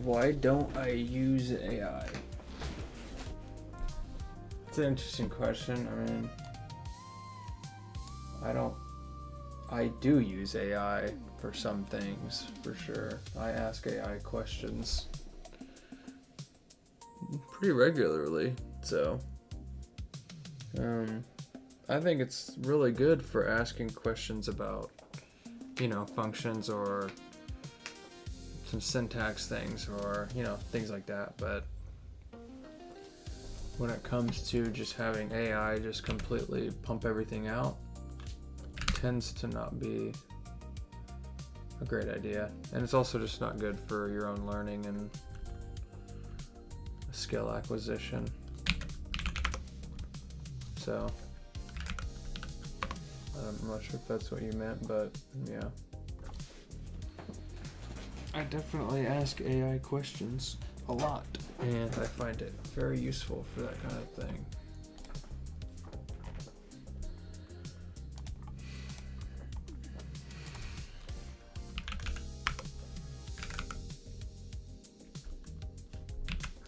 Why don't I use AI? It's an interesting question. I mean, I do use AI for some things, for sure. I ask AI questions pretty regularly, so I think it's really good for asking questions about, functions or some syntax things or, things like that. But when it comes to just having AI just completely pump everything out, tends to not be a great idea. And it's also just not good for your own learning and skill acquisition. So I'm not sure if that's what you meant, but yeah. I definitely ask AI questions a lot, and I find it very useful for that kind of thing.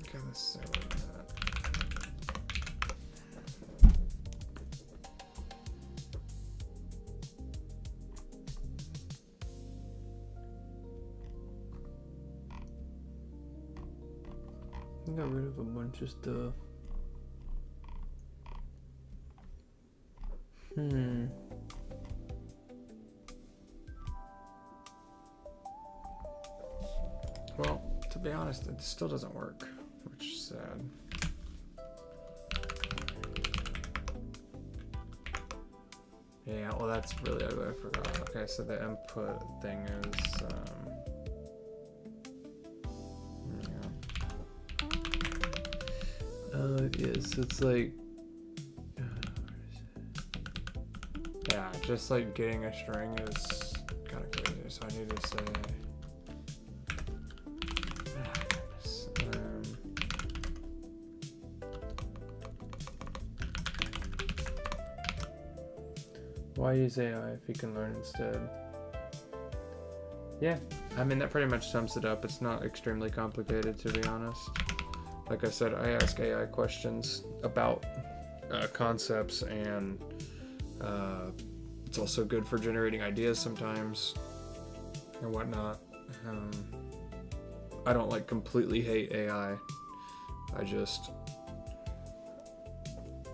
Okay, let's start with that. I got rid of a bunch of stuff. Well, to be honest, it still doesn't work, which is sad. Yeah, well, that's really ugly. I forgot. Okay, so the input thing is yes, it's like, yeah, just like getting a string is kind of crazy. So I need to say, why use AI if you can learn instead? Yeah, I mean, that pretty much sums it up. It's not extremely complicated, to be honest. Like I said, I ask AI questions about concepts, and it's also good for generating ideas sometimes and whatnot. I don't like completely hate AI.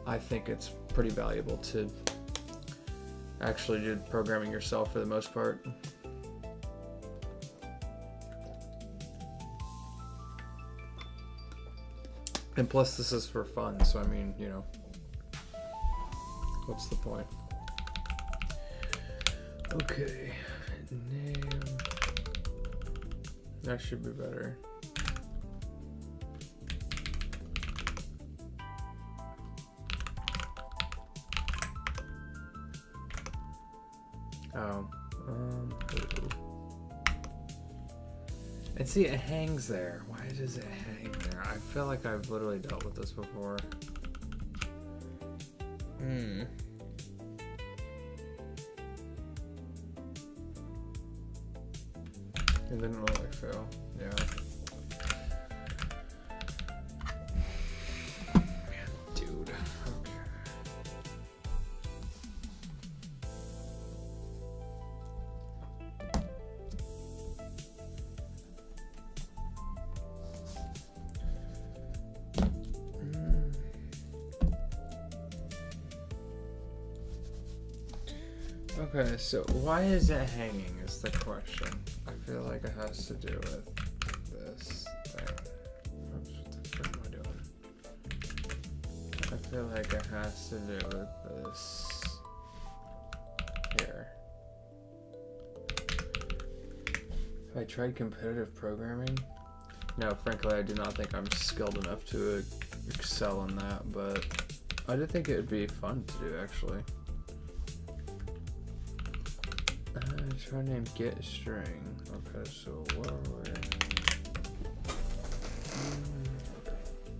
I think it's pretty valuable to actually do programming yourself for the most part. And plus, this is for fun, so I mean, what's the point? Okay, name. That should be better. Oh, and see, it hangs there. Why does it hang there? I feel like I've literally dealt with this before. It didn't really fail. Yeah. Dude. Okay, so why is it hanging is the question. I feel like it has to do with this thing. Oops, what the frick am I doing? I feel like it has to do with this here. Have I tried competitive programming? No, frankly, I do not think I'm skilled enough to excel in that, but I do think it would be fun to do, actually. Try name get string. Okay, so where were we?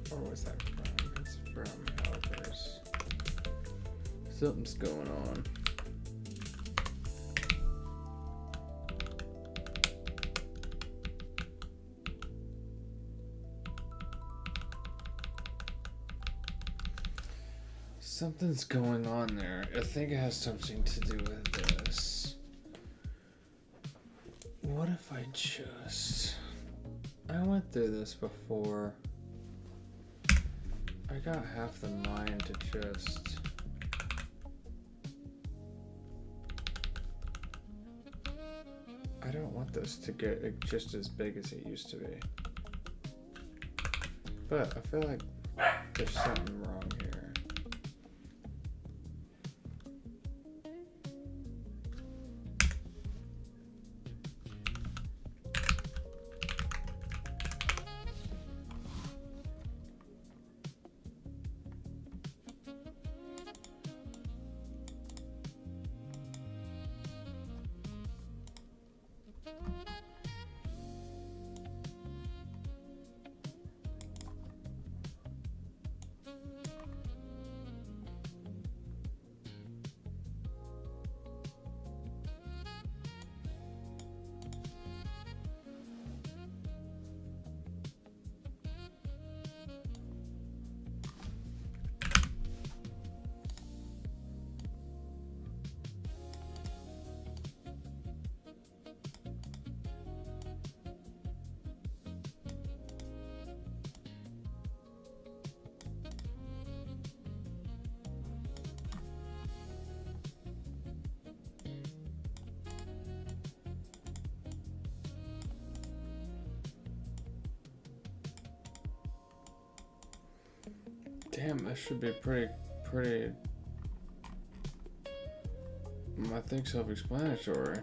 Where was that from? It's from helpers. Something's going on. Something's going on there. I think it has something to do with this. What if I just... I went through this before. I got half the mind to just... I don't want this to get just as big as it used to be. But I feel like there's something wrong here. Damn, that should be pretty, I think, self-explanatory.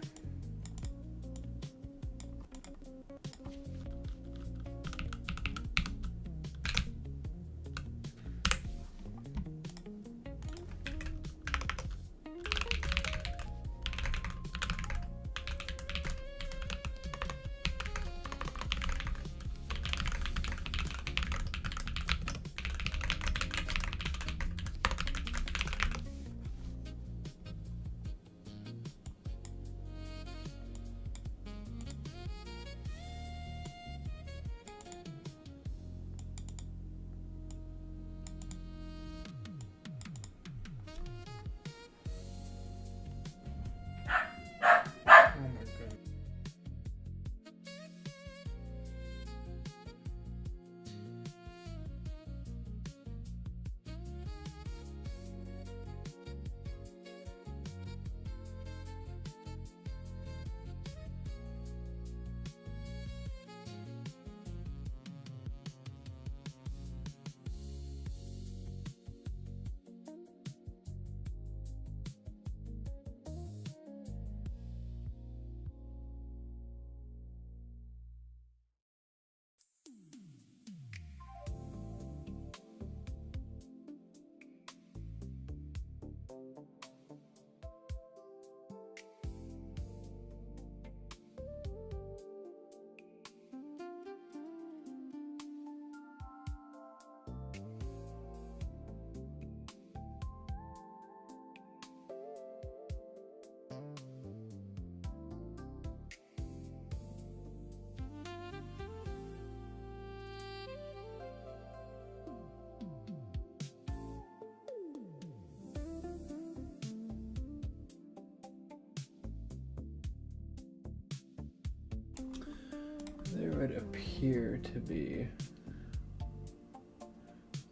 There would appear to be...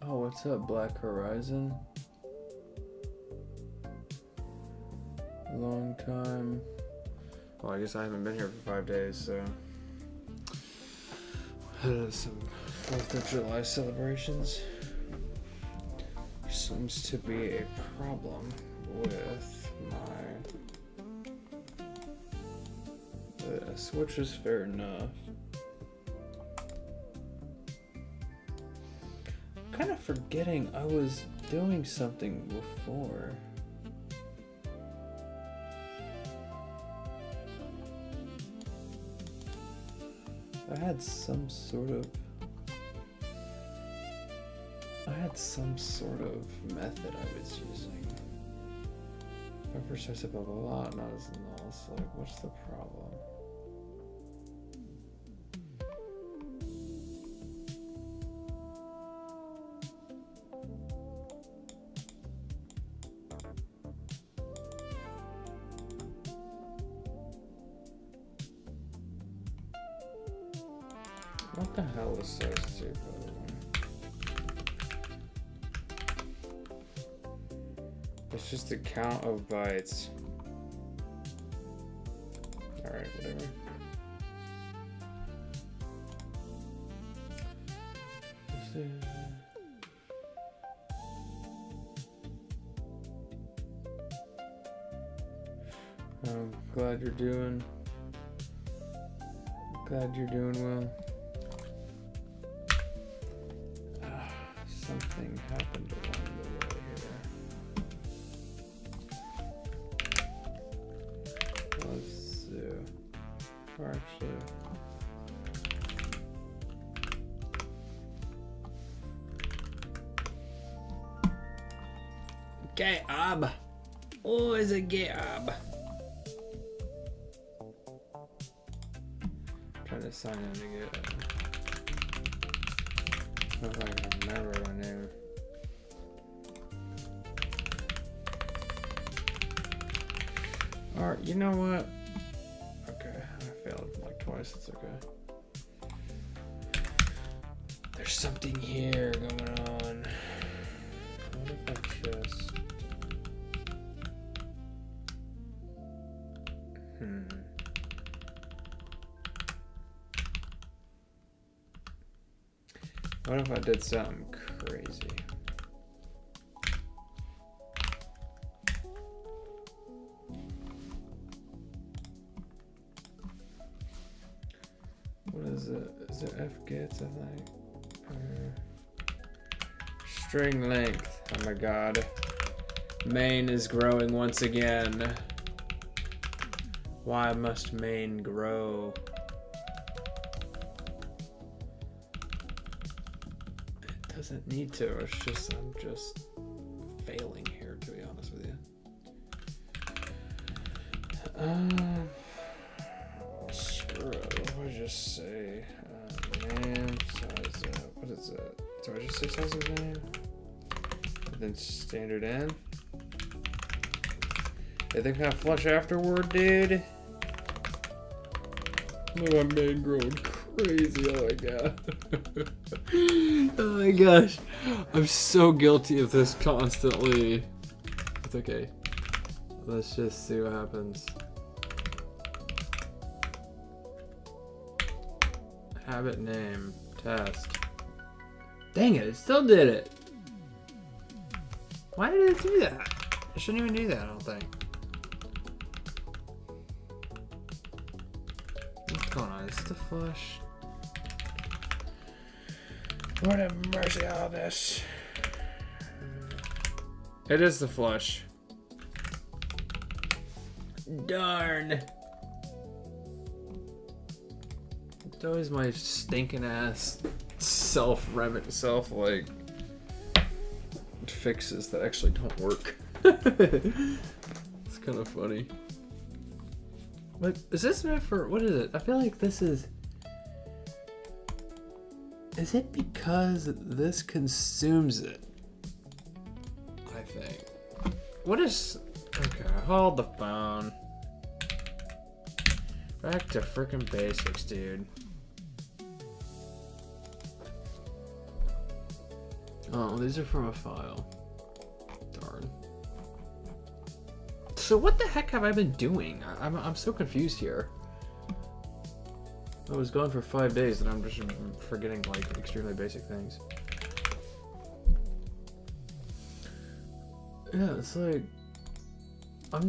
Oh, what's up, Black Horizon? Long time. Well, I guess I haven't been here for 5 days, so... Some 4th of July celebrations. Seems to be a problem with my... this, which is fair enough. Kind of forgetting I was doing something before. I had some sort of method I was using. My first I said blah blah blah, not as null. So like, what's the problem? What the hell is size 2, by the way? It's just the count of bytes. Alright, whatever. I'm glad you're doing well. Something happened along the way here. Let's see. Or actually, Gab. Oh, is it Gab? Trying to sign in to get. I don't know if I can remember my name. Alright, you know what? Okay, I failed like twice, it's okay. There's something here going on. What if I just... What if I did something crazy? What is it? Is it F gets, I think? String length. Oh my god. Main is growing once again. Why must main grow? Doesn't need to. It's just I'm just failing here, to be honest with you. Screw it. What do I just say? Name size. What is it? Do I just say size of name? And then standard in. They think I flush afterward, dude. Look at my main growing crazy. Oh my god. Oh my gosh. I'm so guilty of this constantly. It's okay. Let's just see what happens. Habit name. Test. Dang it, it still did it. Why did it do that? It shouldn't even do that, I don't think. What's going on? Is this the flush? Lord have mercy on all this. It is the flush. Darn. It's always my stinking ass self like fixes that actually don't work. It's kind of funny. Like, is this meant for, what is it? I feel like this is it because this consumes it? I think. What is, okay, hold the phone. Back to frickin' basics, dude. Oh, these are from a file. Darn. So what the heck have I been doing? I'm so confused here. I was gone for 5 days and I'm just forgetting like extremely basic things. Yeah, it's like I'm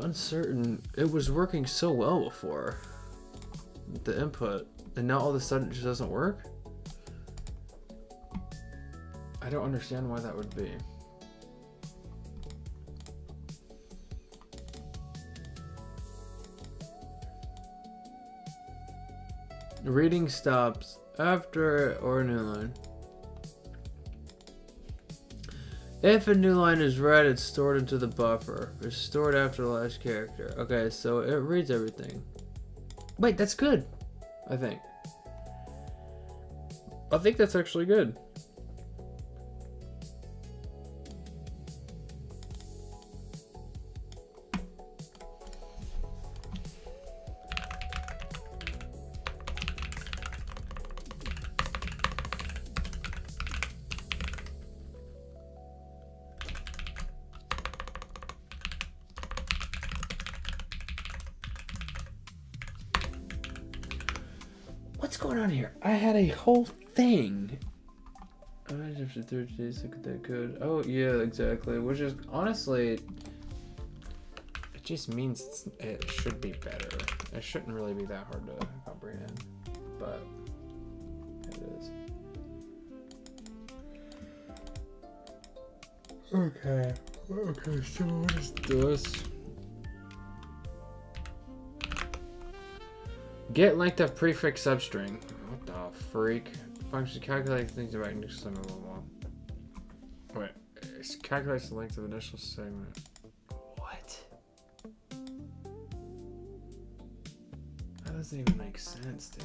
uncertain. It was working so well before the input, and now all of a sudden it just doesn't work. I don't understand why that would be. Reading stops after or new line. If a new line is read, it's stored into the buffer. It's stored after the last character. Okay, so it reads everything. Wait, that's good. I think that's actually good. What's going on here? I had a whole thing. After 30 days, look at that code. Oh, yeah, exactly. Which is, honestly, it just means it should be better. It shouldn't really be that hard to comprehend, but it is. Okay. Okay, so what is this? Get length of prefix substring. What the freak? Function calculate things about initial segment. Wait, it calculates the length of initial segment. What? That doesn't even make sense, dude.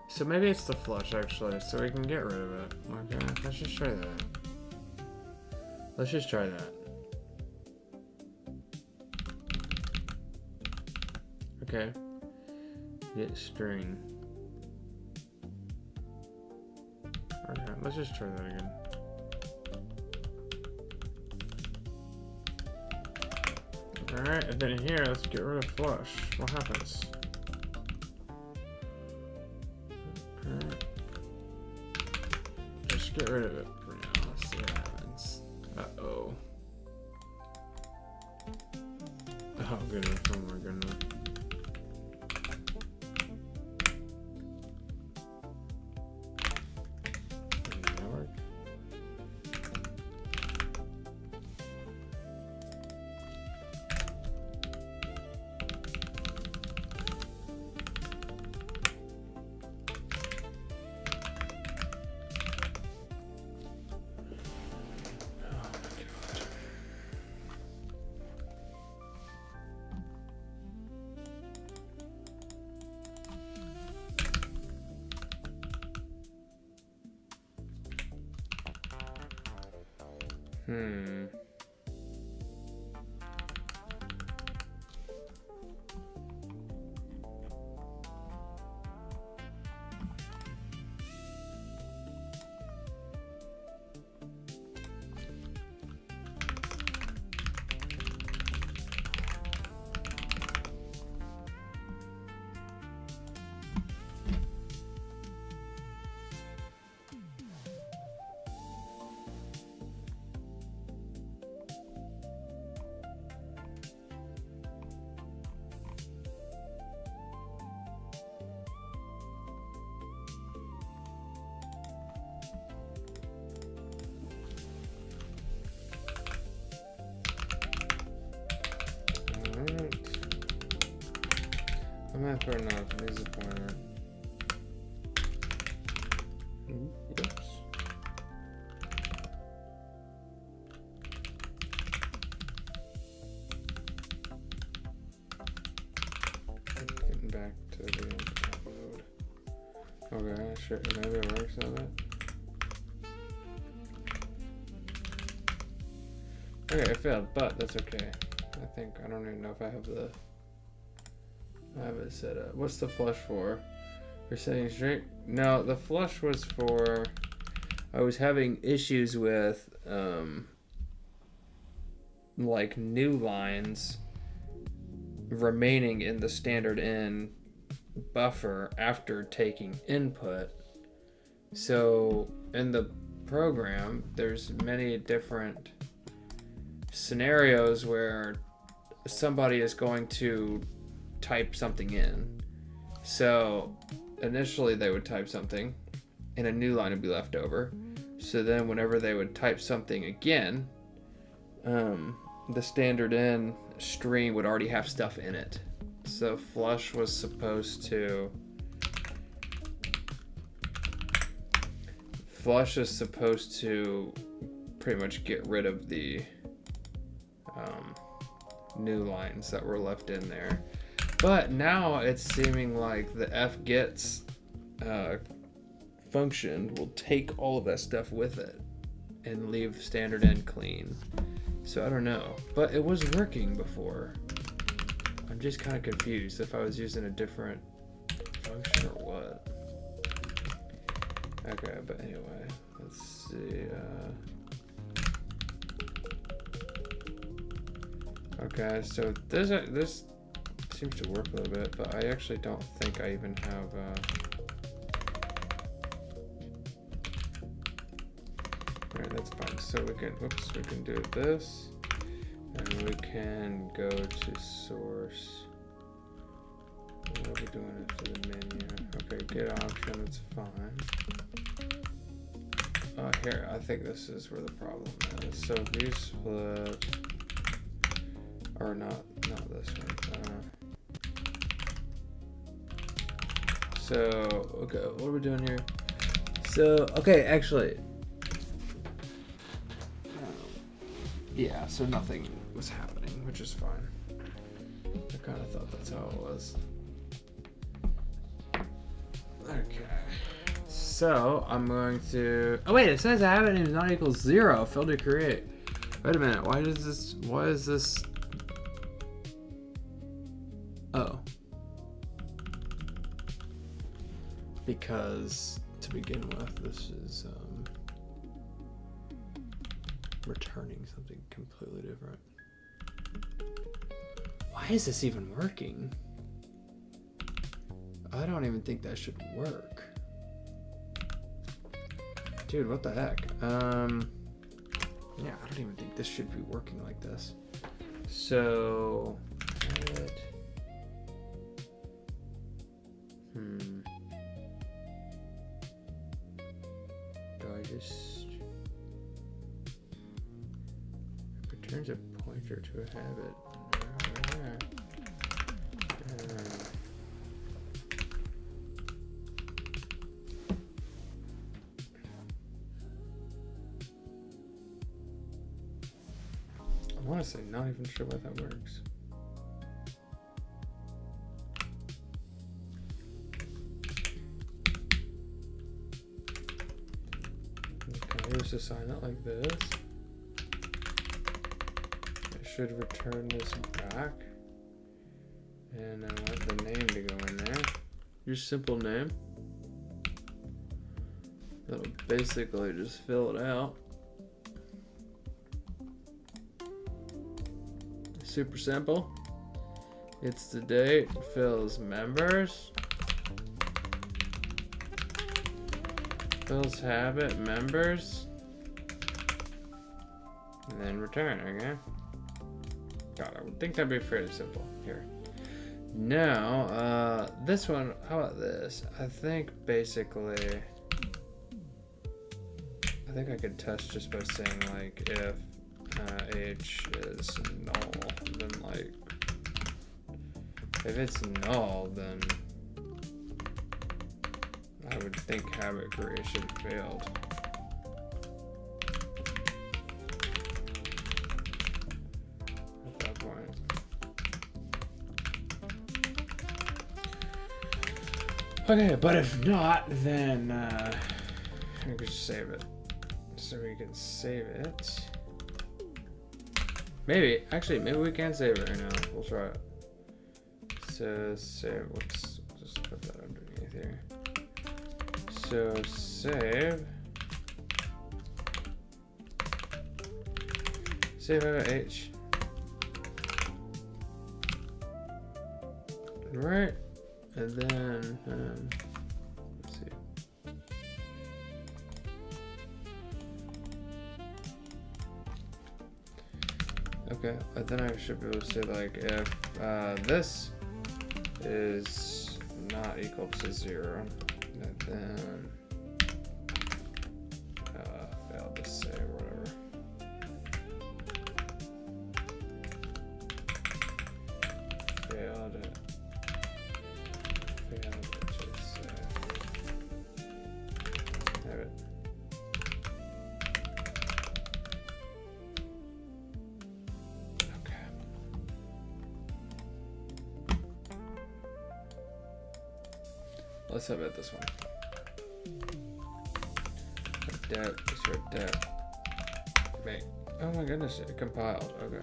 So maybe it's the flush, actually, so we can get rid of it. Okay, let's just try that. Let's just try that. Okay. Get string. Okay, let's just try that again. Alright, and then here, let's get rid of flush. What happens? Just get rid of it for now. Let's see what happens. Uh-oh. Oh, goodness. Oh, my goodness. Did that work? I'm not fair enough. Disappointed. Oops. Getting back to the mode. Okay, sure. Maybe it works on that. Okay, it failed, but that's okay. I don't even know if I have it set up. What's the flush for? You're setting straight? No, the flush was for, I was having issues with, like new lines remaining in the standard in buffer after taking input. So in the program, there's many different scenarios where somebody is going to type something in. So initially they would type something and a new line would be left over. So then whenever they would type something again, the standard in string would already have stuff in it. So flush was supposed to pretty much get rid of the new lines that were left in there. But now it's seeming like the fgets function will take all of that stuff with it and leave standard in clean. So I don't know, but it was working before. I'm just kind of confused if I was using a different function or what? Okay, but anyway, let's see. Okay, so this seems to work a little bit, but I actually don't think I even have. Alright, that's fine. So we can do this, and we can go to source. What are we doing after the menu? Okay, get option, it's fine. Here, I think this is where the problem is. So view split, or not this one. So, okay, what are we doing here? So, okay, actually. Yeah, so nothing was happening, which is fine. I kind of thought that's how it was. Okay. So, I'm going to... Oh, wait, it says I have it is not equals 0. Failed to create. Wait a minute, why is this... Oh. Because, to begin with, this is, returning something completely different. Why is this even working? I don't even think that should work. Dude, what the heck? Yeah, I don't even think this should be working like this. So, do I just... Returns a pointer to a habit. I'm honestly not even sure why that works. Okay, let's assign it like this. Should return this back, and I want the name to go in there. Your simple name. That'll basically just fill it out. Super simple. It's the date, fills members, fills habit members, and then return, okay? God, I would think that'd be fairly simple here. Now, this one, how about this? I think basically, I think I could test just by saying like if age is null, then like, if it's null, then I would think habit creation failed. Okay, but if not, then we can just save it. So we can save it. Maybe, actually, maybe we can save it right now. We'll try it. So save, let's just put that underneath here. So save out H. Right. And then, let's see. Okay, and then I should be able to say like if this is not equal to 0, and then failed to say whatever. Failed to just have it. Okay. Let's have it this one. Debt is your debt. Wait. Oh my goodness, it compiled. Okay.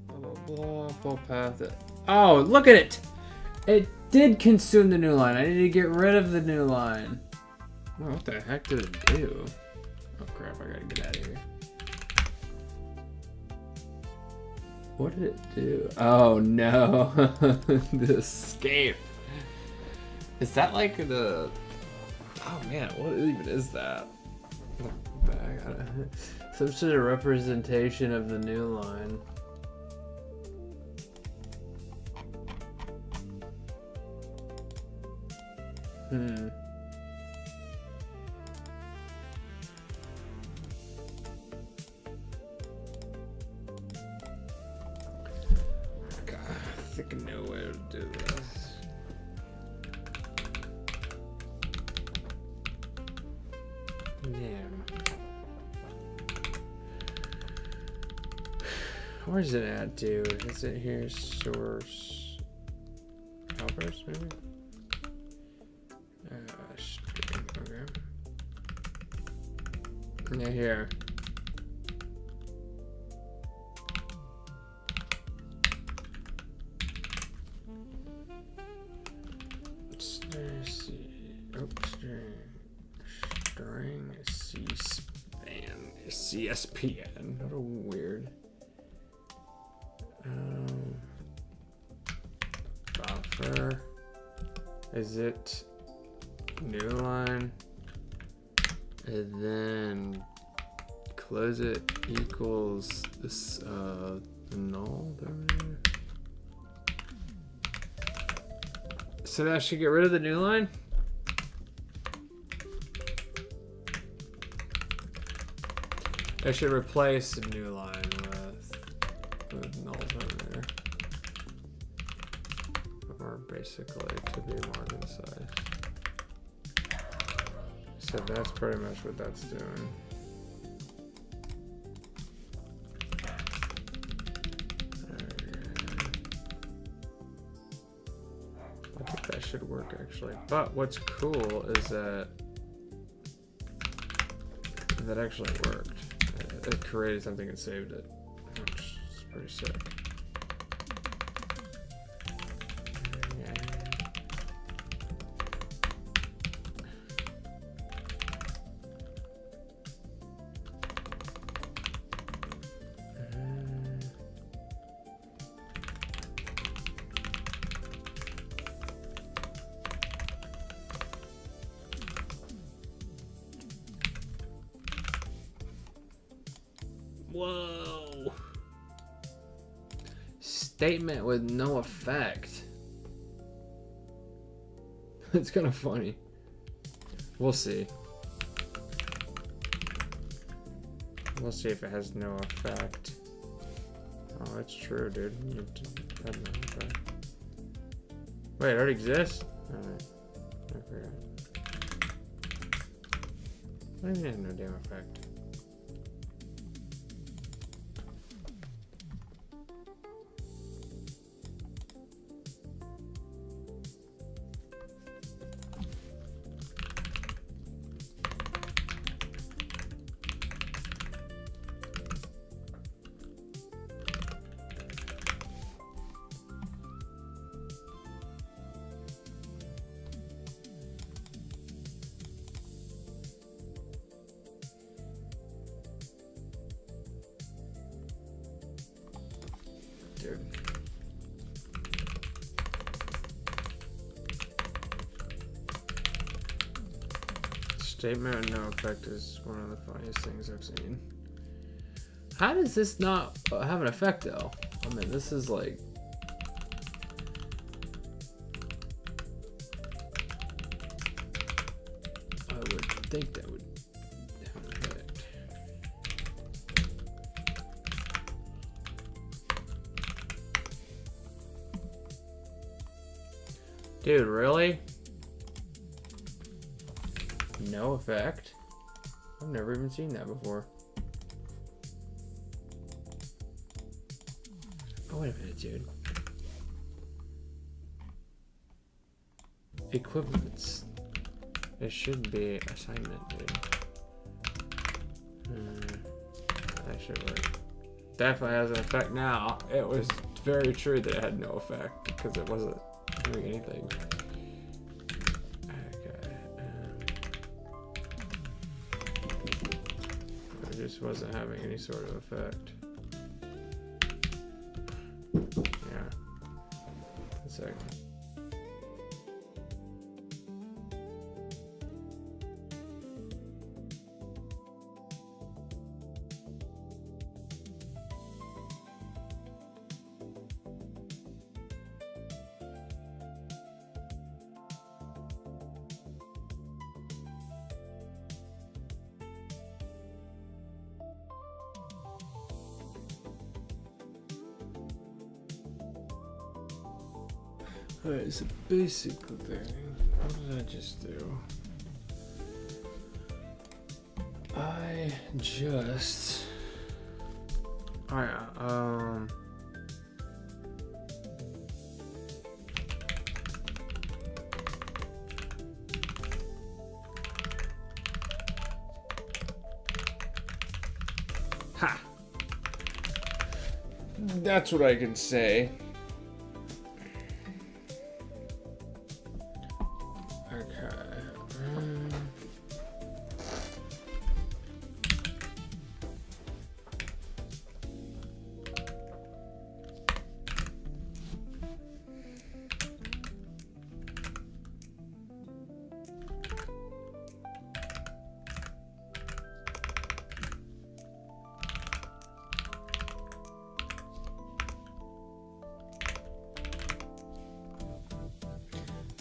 Blah blah blah. full path. Oh, look at it! It did consume the new line. I need to get rid of the new line. Well, what the heck did it do? Oh crap, I gotta get out of here. What did it do? Oh no. The escape. Is that like the... Oh man, what even is that? Some sort of representation of the new line. God, I think I know where to do this. Where's it at, dude? Is it here? Source. Helpers, maybe? Stream program. Yeah, here. String C-SPAN. CSPN. What a weird. Buffer. Is it new line? And then close it equals this null there. So that should get rid of the new line? I should replace the new line with nulls over there. Or basically to be margin size. So that's pretty much what that's doing. I think that should work actually. But what's cool is that that actually worked. It created something and saved it, which is pretty sick. Whoa. Statement with no effect. It's kind of funny. We'll see. We'll see if it has no effect. Oh, it's true, dude. Wait, it already exists? Alright. I forgot. What do you mean it has no damn effect? Dude. Statement with no effect is one of the funniest things I've seen. How does this not have an effect though? I mean, this is like... I would think that would have an effect. Dude, really? No effect? I've never even seen that before. Oh, wait a minute, dude. Equivalence. It should be assignment, dude. That should work. Definitely has an effect now. It was very true that it had no effect because it wasn't doing anything. Okay. It just wasn't having any sort of effect. Yeah. A second. Alright, so basically thing. What did I just do? I just... Oh yeah, Ha! That's what I can say.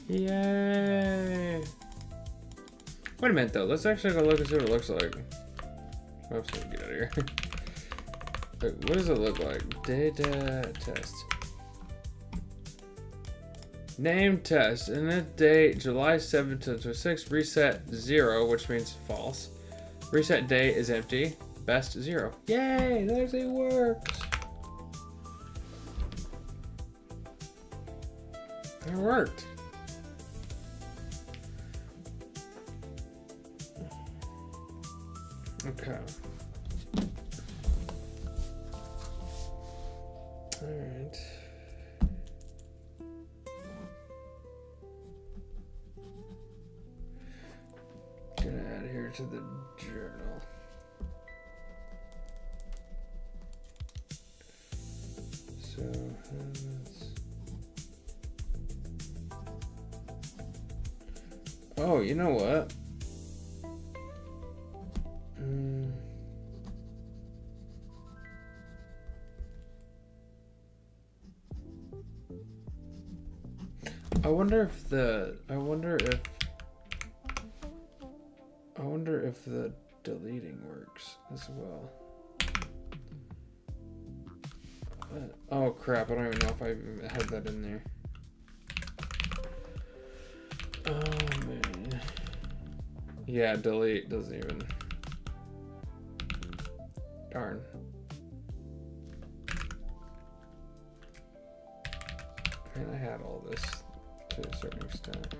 Yay! Wait a minute though, let's actually go look and see what it looks like. Oops, let me get out of here. Wait, what does it look like? Data test. Name test. In the date, July 7th, 2026, reset 0, which means false. Reset day is empty. Best 0. Yay! That actually works! It worked. Okay. Alright. Gonna add here to the journal. So, oh, you know what? I wonder if the deleting works as well. Oh crap, I don't even know if I even had that in there. Oh man. Yeah, delete doesn't even. Darn. Man, I had all this to a certain extent.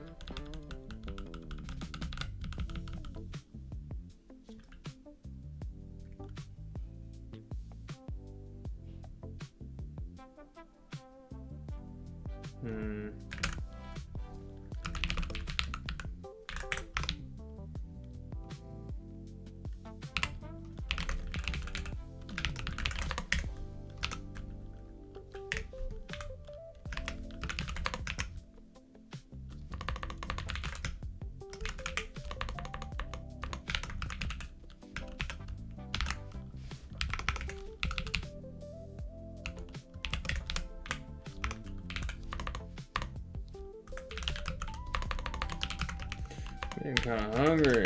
Getting kind of hungry.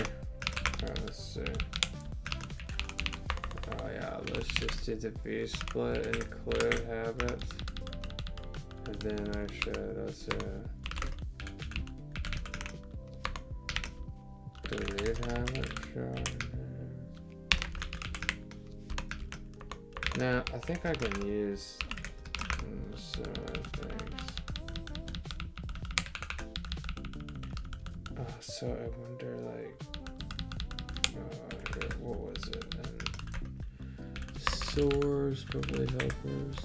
Alright, let's see. Oh yeah, let's just do the view split, include habits. And then I should also delete habits. Now, I think I can use some things. So I wonder, like, what was it? Source, probably helpers.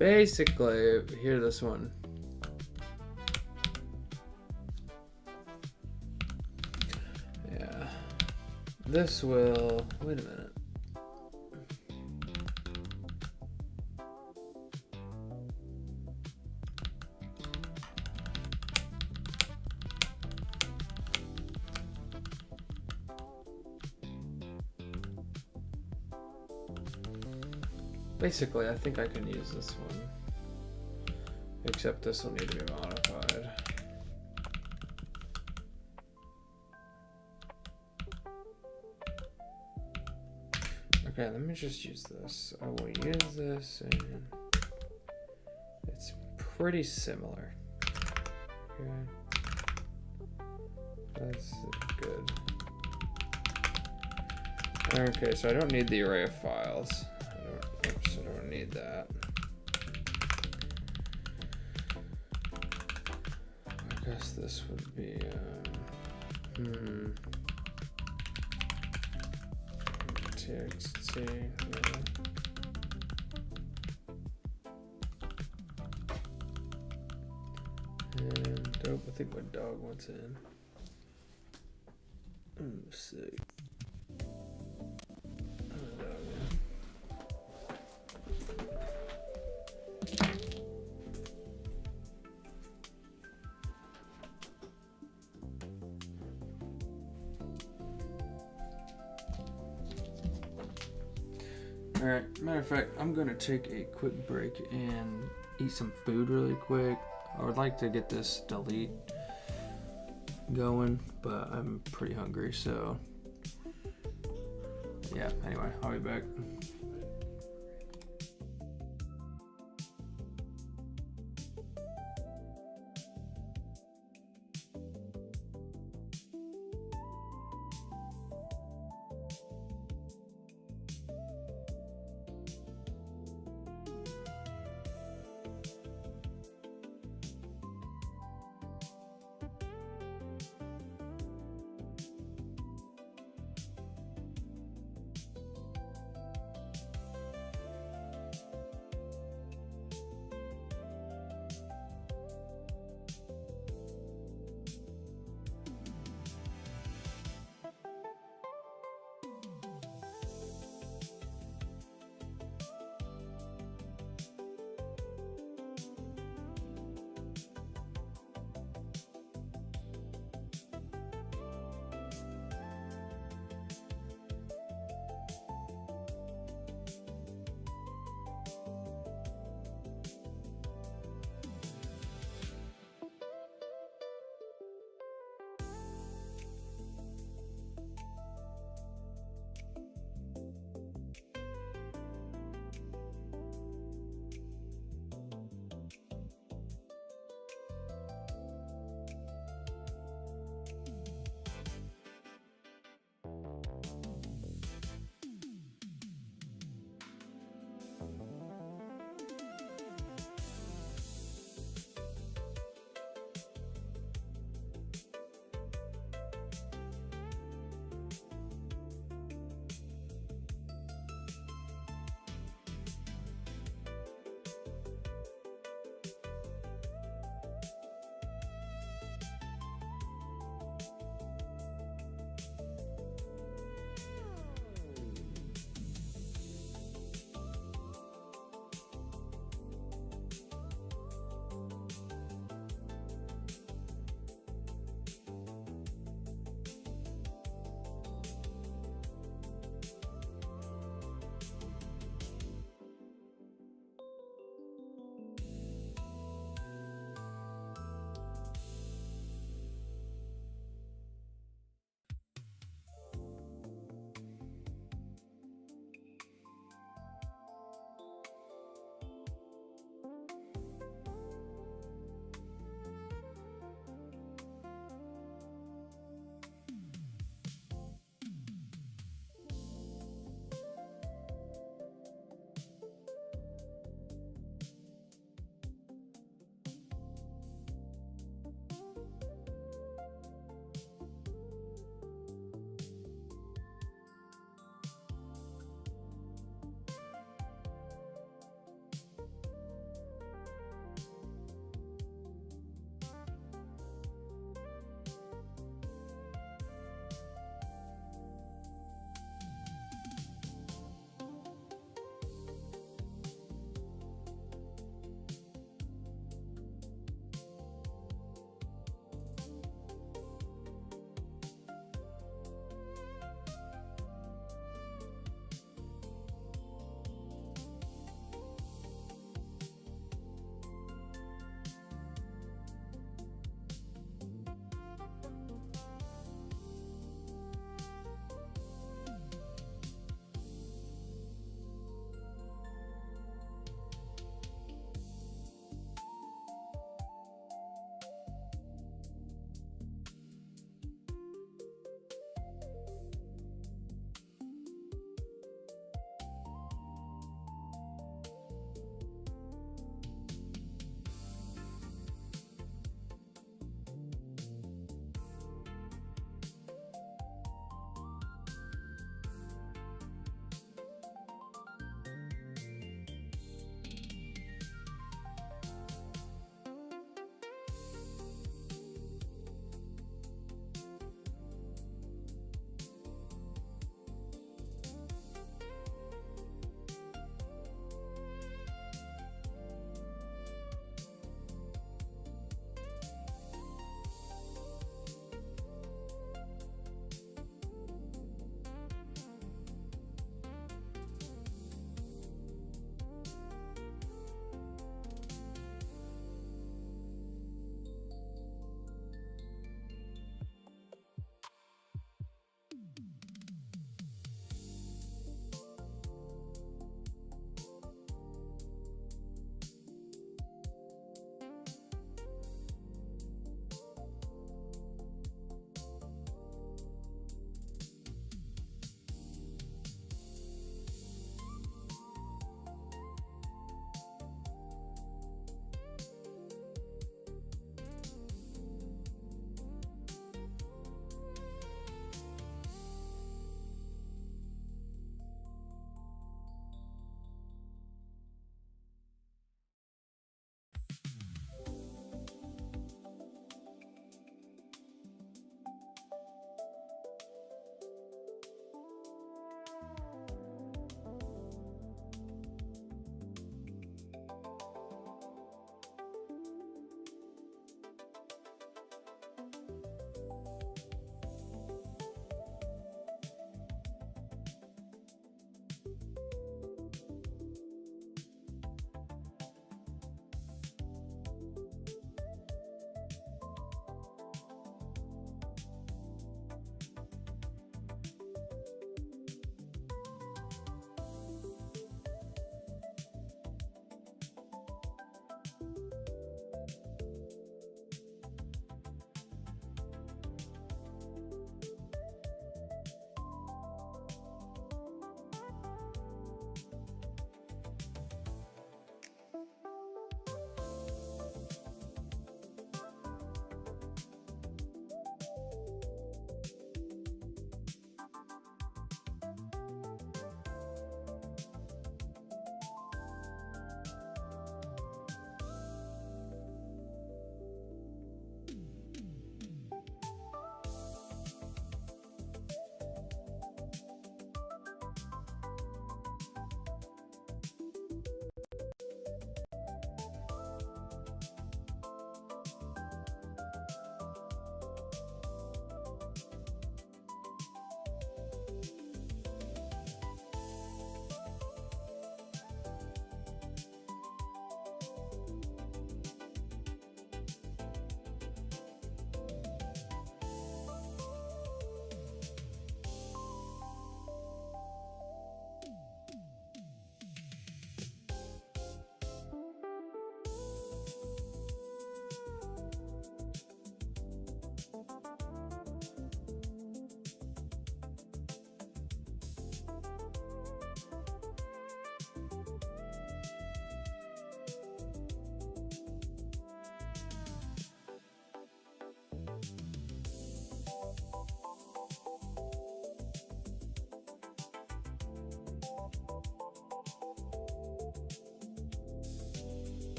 basically, here, this one. Yeah. This will, wait a minute. Basically, I think I can use this one. Except this will need to be modified. Okay, let me just use this. I will use this, and it's pretty similar. Okay. That's good. Okay, so I don't need the array of files. I don't need that. I guess this would be txt, yeah. And dope, I think my dog wants in. I'm sick. Alright, matter of fact, I'm gonna take a quick break and eat some food really quick. I would like to get this delete going, but I'm pretty hungry, so yeah, anyway, I'll be back.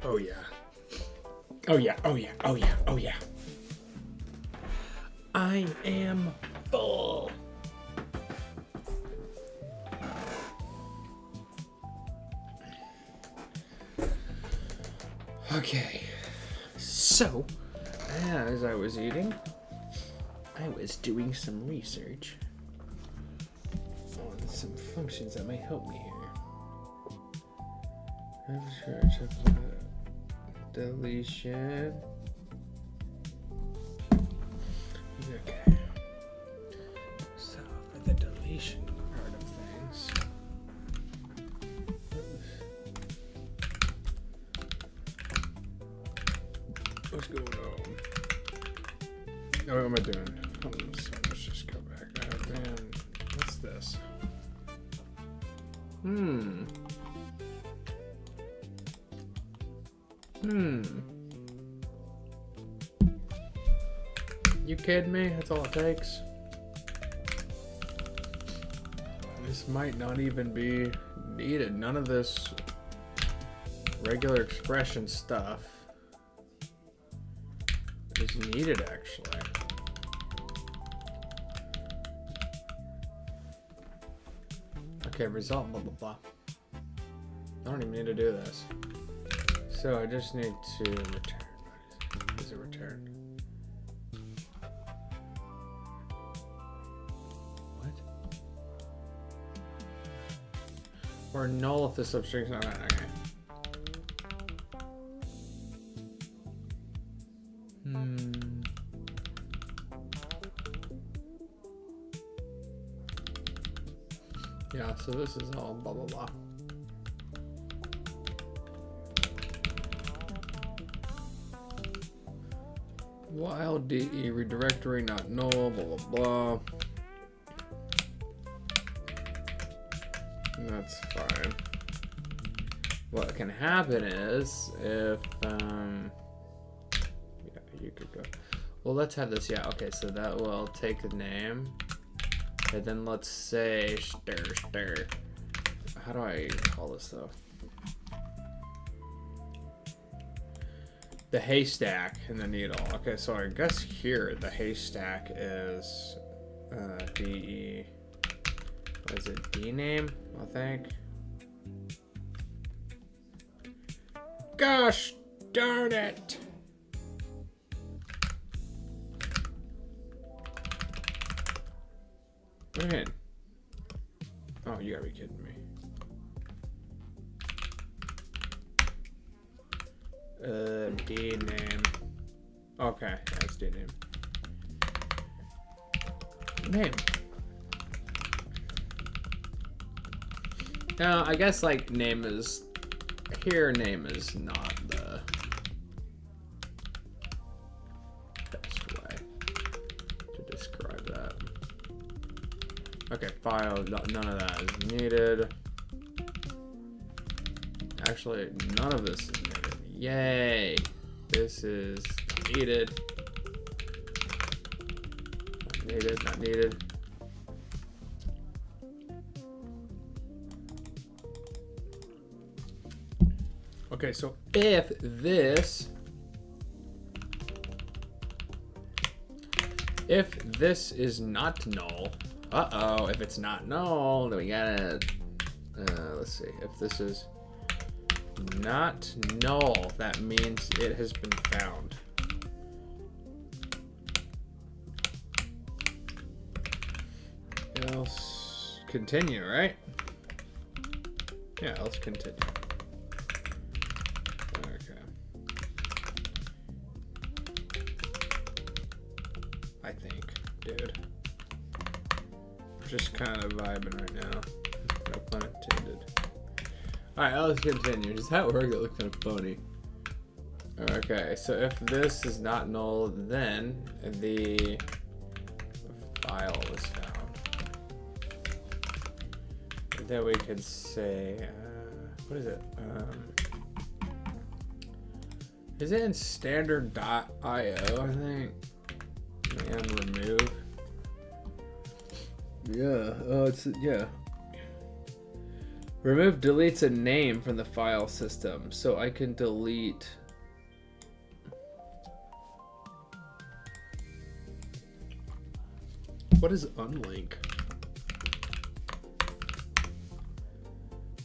Oh yeah. Oh yeah, oh yeah, oh yeah, oh yeah. I am full. Okay. So, as I was eating, I was doing some research on some functions that may help me here. Research of the deletion. Okay. So for the deletion part of things. What's going on? Oh, what am I doing? Let's just go back. Oh man, what's this? You kidding me? That's all it takes? This might not even be needed. None of this regular expression stuff is needed, actually. Okay, result, blah, blah, blah. I don't even need to do this. So I just need to return. What is it return? What? Or null if the substring's not okay. Yeah, so this is all blah blah blah. While DE redirectory not null, blah blah blah. That's fine. What can happen is if yeah, you could go. Well, let's have this. Yeah, okay. So that will take the name, and then let's say stir. How do I call this though? The haystack and the needle. Okay, so I guess here the haystack is DE. What is it? D name, I think. Gosh darn it! What do you mean? Oh, you gotta be kidding me. D name. Okay, that's D name. Name. Now, I guess like name is here. Name is not the best way to describe that. Okay, file. None of that is needed. Actually, none of this is needed. Yay! This is needed. Not needed, not needed. Okay, so if this is not null, if it's not null, then we gotta, let's see, if this is not null, that means it has been found. Else, continue, right? Yeah, let's continue. Okay. I think, dude. Just kind of vibing right now. No pun intended. Alright, let's continue. Just how it works, it looks kind of funny. Okay, so if this is not null, then the file is found. And then we could say, what is it? Is it in standard.io, I think? And remove. Yeah. Remove deletes a name from the file system, so I can delete. What is unlink?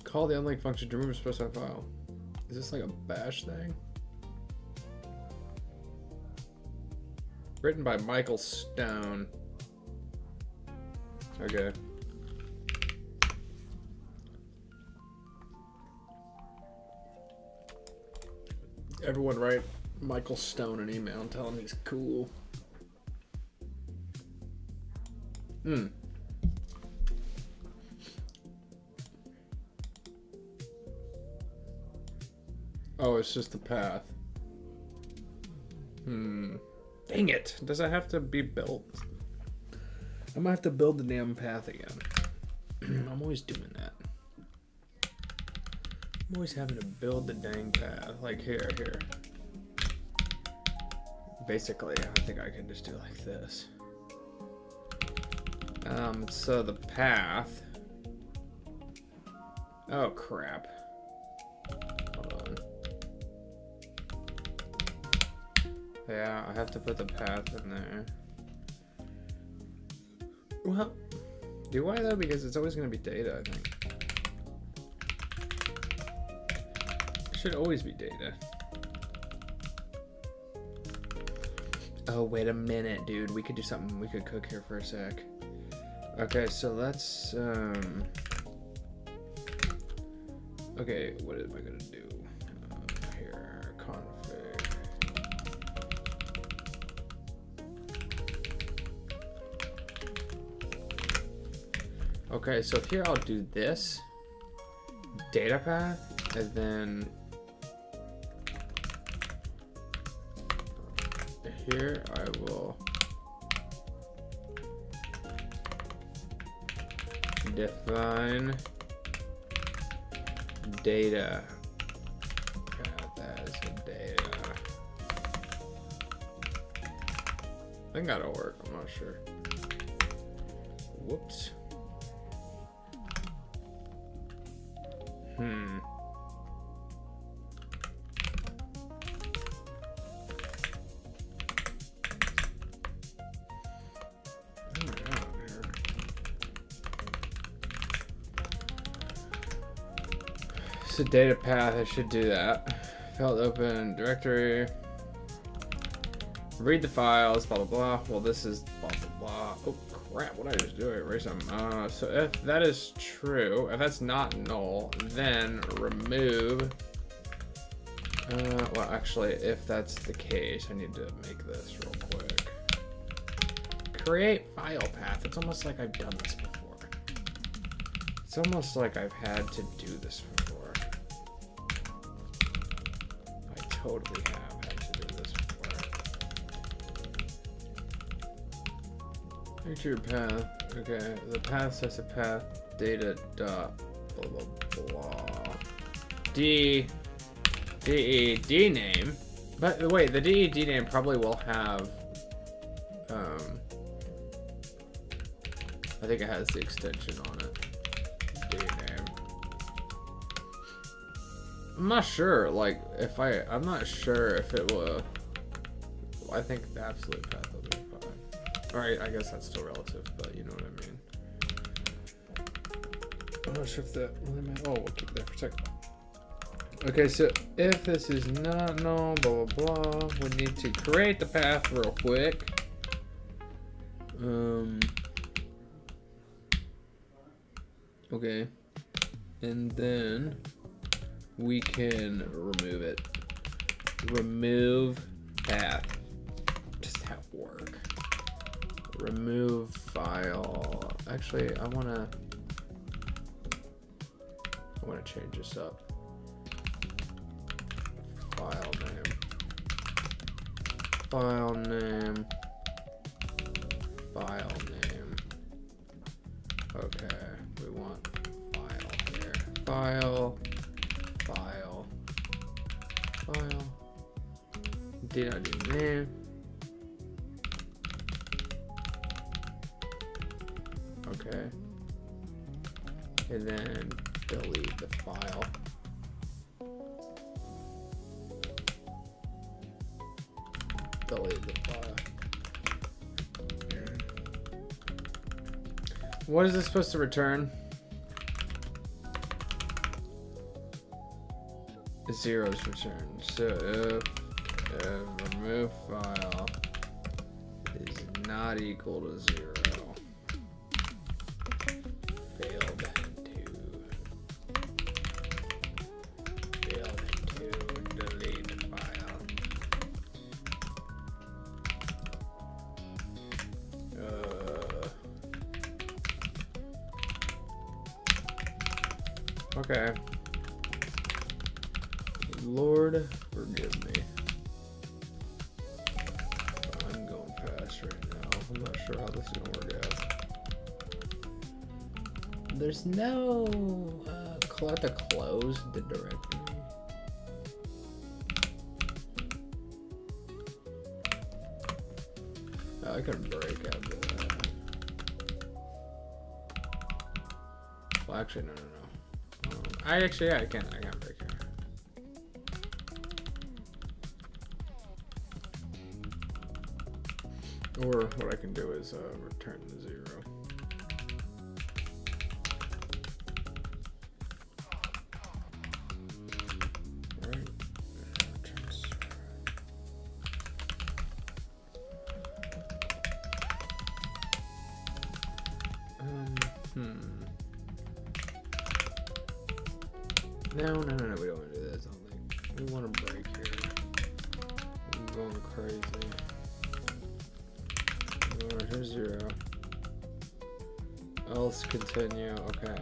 Call the unlink function to remove a specified file. Is this like a bash thing? Written by Michael Stone. Okay. Everyone write Michael Stone an email and tell him he's cool. Oh, it's just the path. Dang it. Does it have to be built? I might have to build the damn path again. I'm always doing that. I'm always having to build the dang path. Like here. Basically, I think I can just do like this. So the path. Oh crap. Hold on. Yeah, I have to put the path in there. Well, do I though? Because it's always going to be data, I think. It should always be data. Oh, wait a minute, dude. We could do something. We could cook here for a sec. Okay, so let's, okay, what am I going to do? Here, config. Okay, so here I'll do this data path, and then here I will define data path as a data. I think that'll work, I'm not sure. Whoops. So data path, I should do that. Failed open directory. Read the files, blah blah blah. Well, this is blah blah blah. Oh crap! What did I just do? Erase them. So if that is true, if that's not null, then remove. Well, actually, if that's the case, I need to make this real quick. Create file path. It's almost like I've done this before. It's almost like I've had to do this before. I totally have had to do this before. Picture path. Okay, the path sets a path data dot blah blah blah. DED name. But wait, the DED name probably will have I think it has the extension on it. DED name. I'm not sure. Like, I'm not sure if it will. I think the absolute path will be fine. Alright, I guess that's still relative, but you know what I mean. I'm not sure if that really matters. Oh, we'll keep it there for a second. Okay, so if this is not null, blah, blah, blah, we need to create the path real quick. Okay. And then we can remove it. Remove path. Does that work? Remove file. Actually, I wanna change this up. File name. File name. File name. Okay, we want file here. File. File. File. Did I do name? Okay. And then delete the file. Delete the file. What is this supposed to return? Zero is returned. So if remove file is not equal to 0, failed to delete file. Okay. Lord, forgive me. I'm going fast right now. I'm not sure how this is gonna work out. There's no have to close the directory. I can break out the. Well, actually, no. I can break here. Or what I can do is return the 0. Alright. No, we don't want to do that, I don't think. We want to break here. I'm going crazy. Here's 0. Else continue, okay.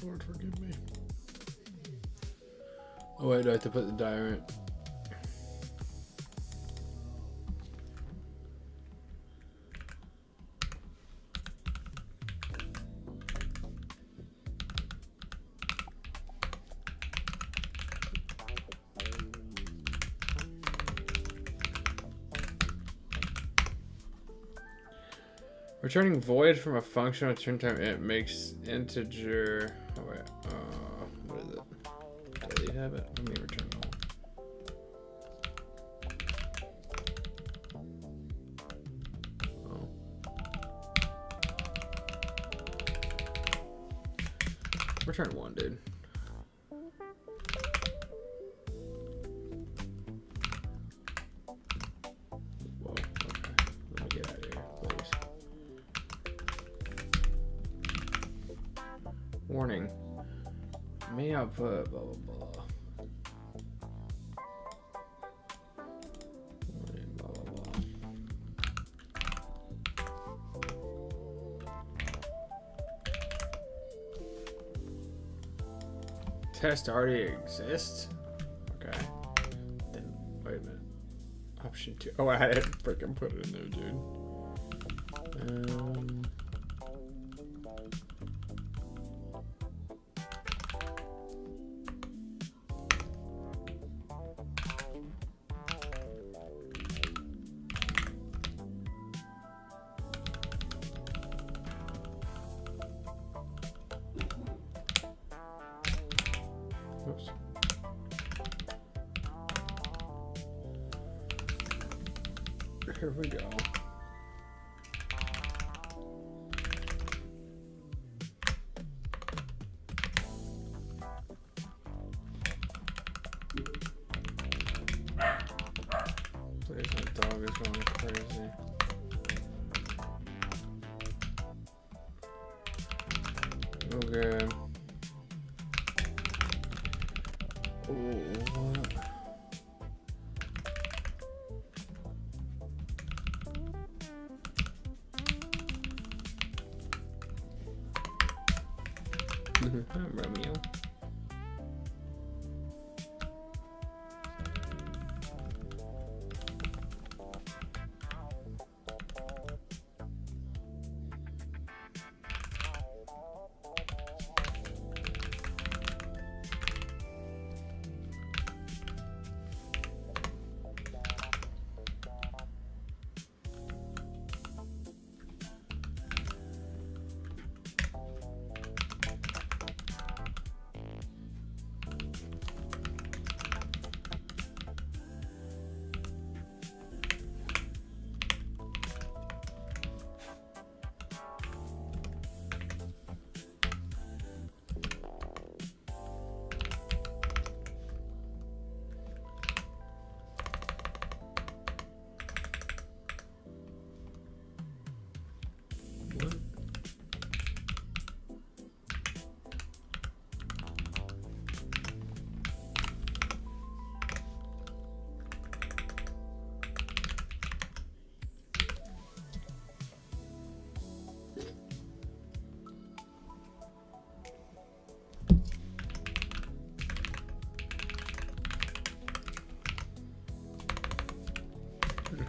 Lord, forgive me. Oh wait, do I have to put the diary? Returning void from a function return time it makes integer. Oh wait, what is it? Do you have it? Let me return null. Oh. Return 1, dude. Whoa. Okay. Let me get out of here, please. Warning. May output blah blah blah. Test already exists? Okay. Then, wait a minute. Option 2. Oh, I had to freaking put it in there, dude. Oops. Here we go. Please, my dog is going crazy. Okay. Oh, what? I'm Romeo.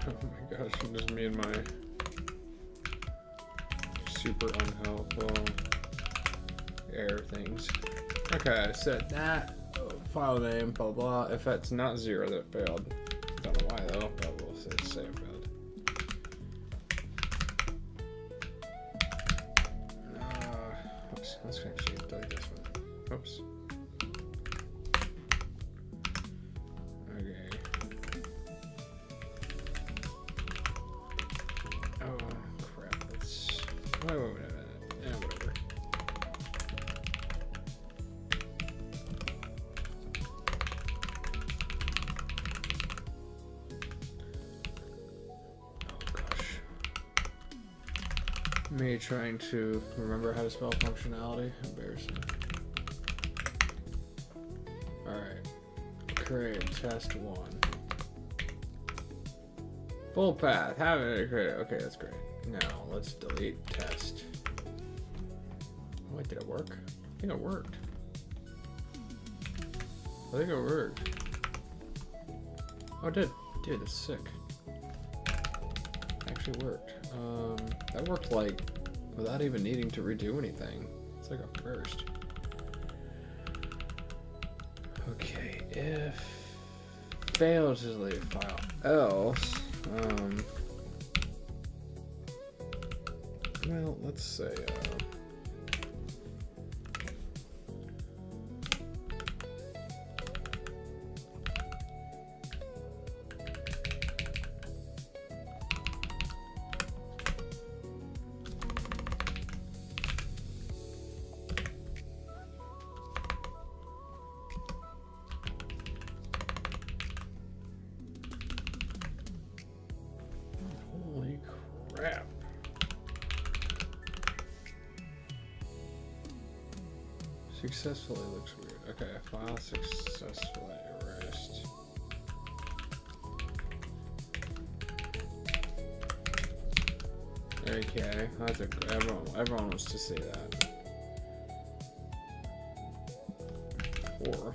Oh my gosh, just me and my super unhelpful error things. Okay, set that file name, blah blah. If that's not 0, that failed. Don't know why though, but we'll say it failed. Oops, let's actually delete this one. Oops. Okay. Oh crap! Let's. Wait a minute. Yeah, whatever. Oh gosh. Me trying to remember how to spell functionality. Embarrassing. All right. Create test 1. Full path. Haven't it created? Okay, that's great. Now let's delete test. Wait, did it work? I think it worked. I think it worked. Oh, it did. Dude, that's sick. Actually worked. That worked like without even needing to redo anything. It's like a first. Okay, if failed to delete file, else. Well, let's say, holy crap. Successfully looks weird. Okay, file successfully erased. Okay, that's everyone wants to see that. 4.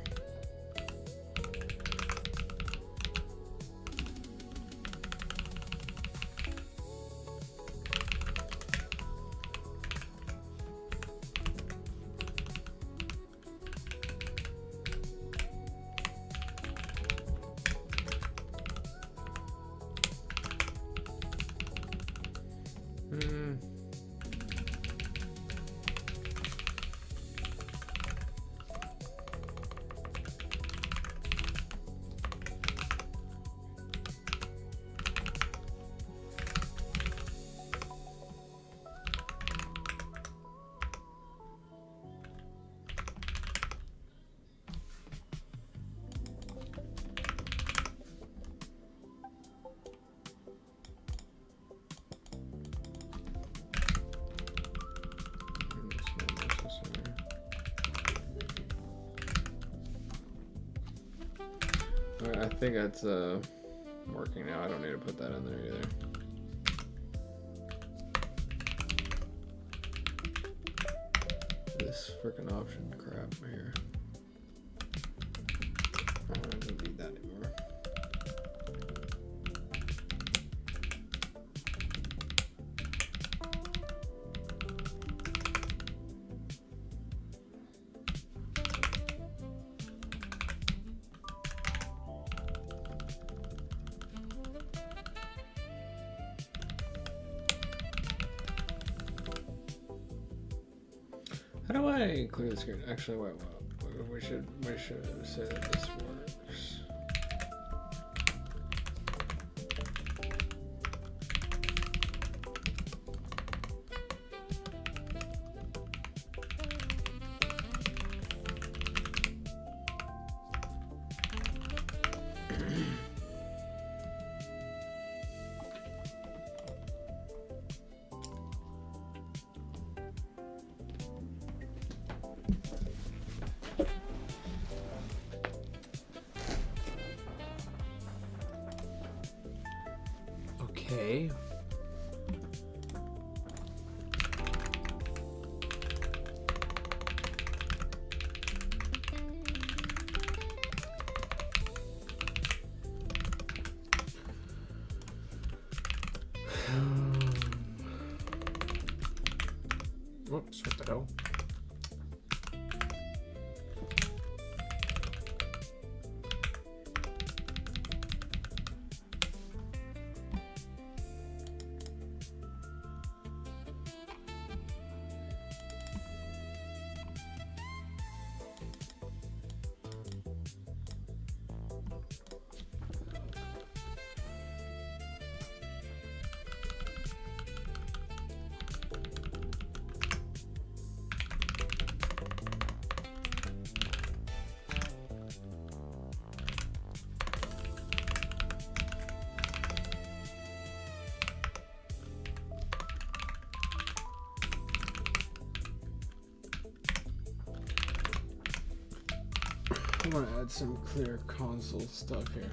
I think that's working now. I don't need to put that in there either. This freaking option crap here. I don't need that anymore. How do I clear the screen? Actually, wait. We should say that this works. Okay. Whoops, what the hell? I want to add some clear console stuff here.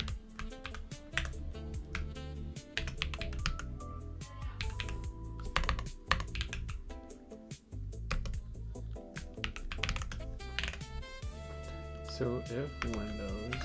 So if Windows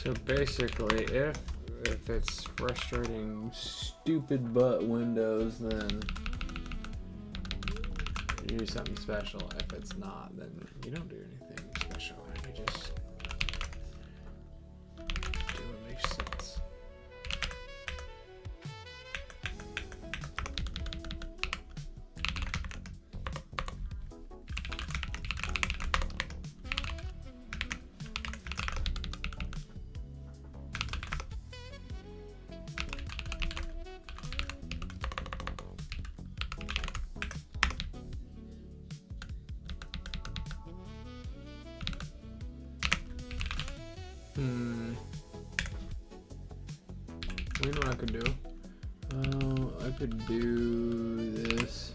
So basically, if it's frustrating stupid butt Windows, then you do something special. If it's not, then you don't do anything special. You just do what makes sense. You know what I could do? I could do this.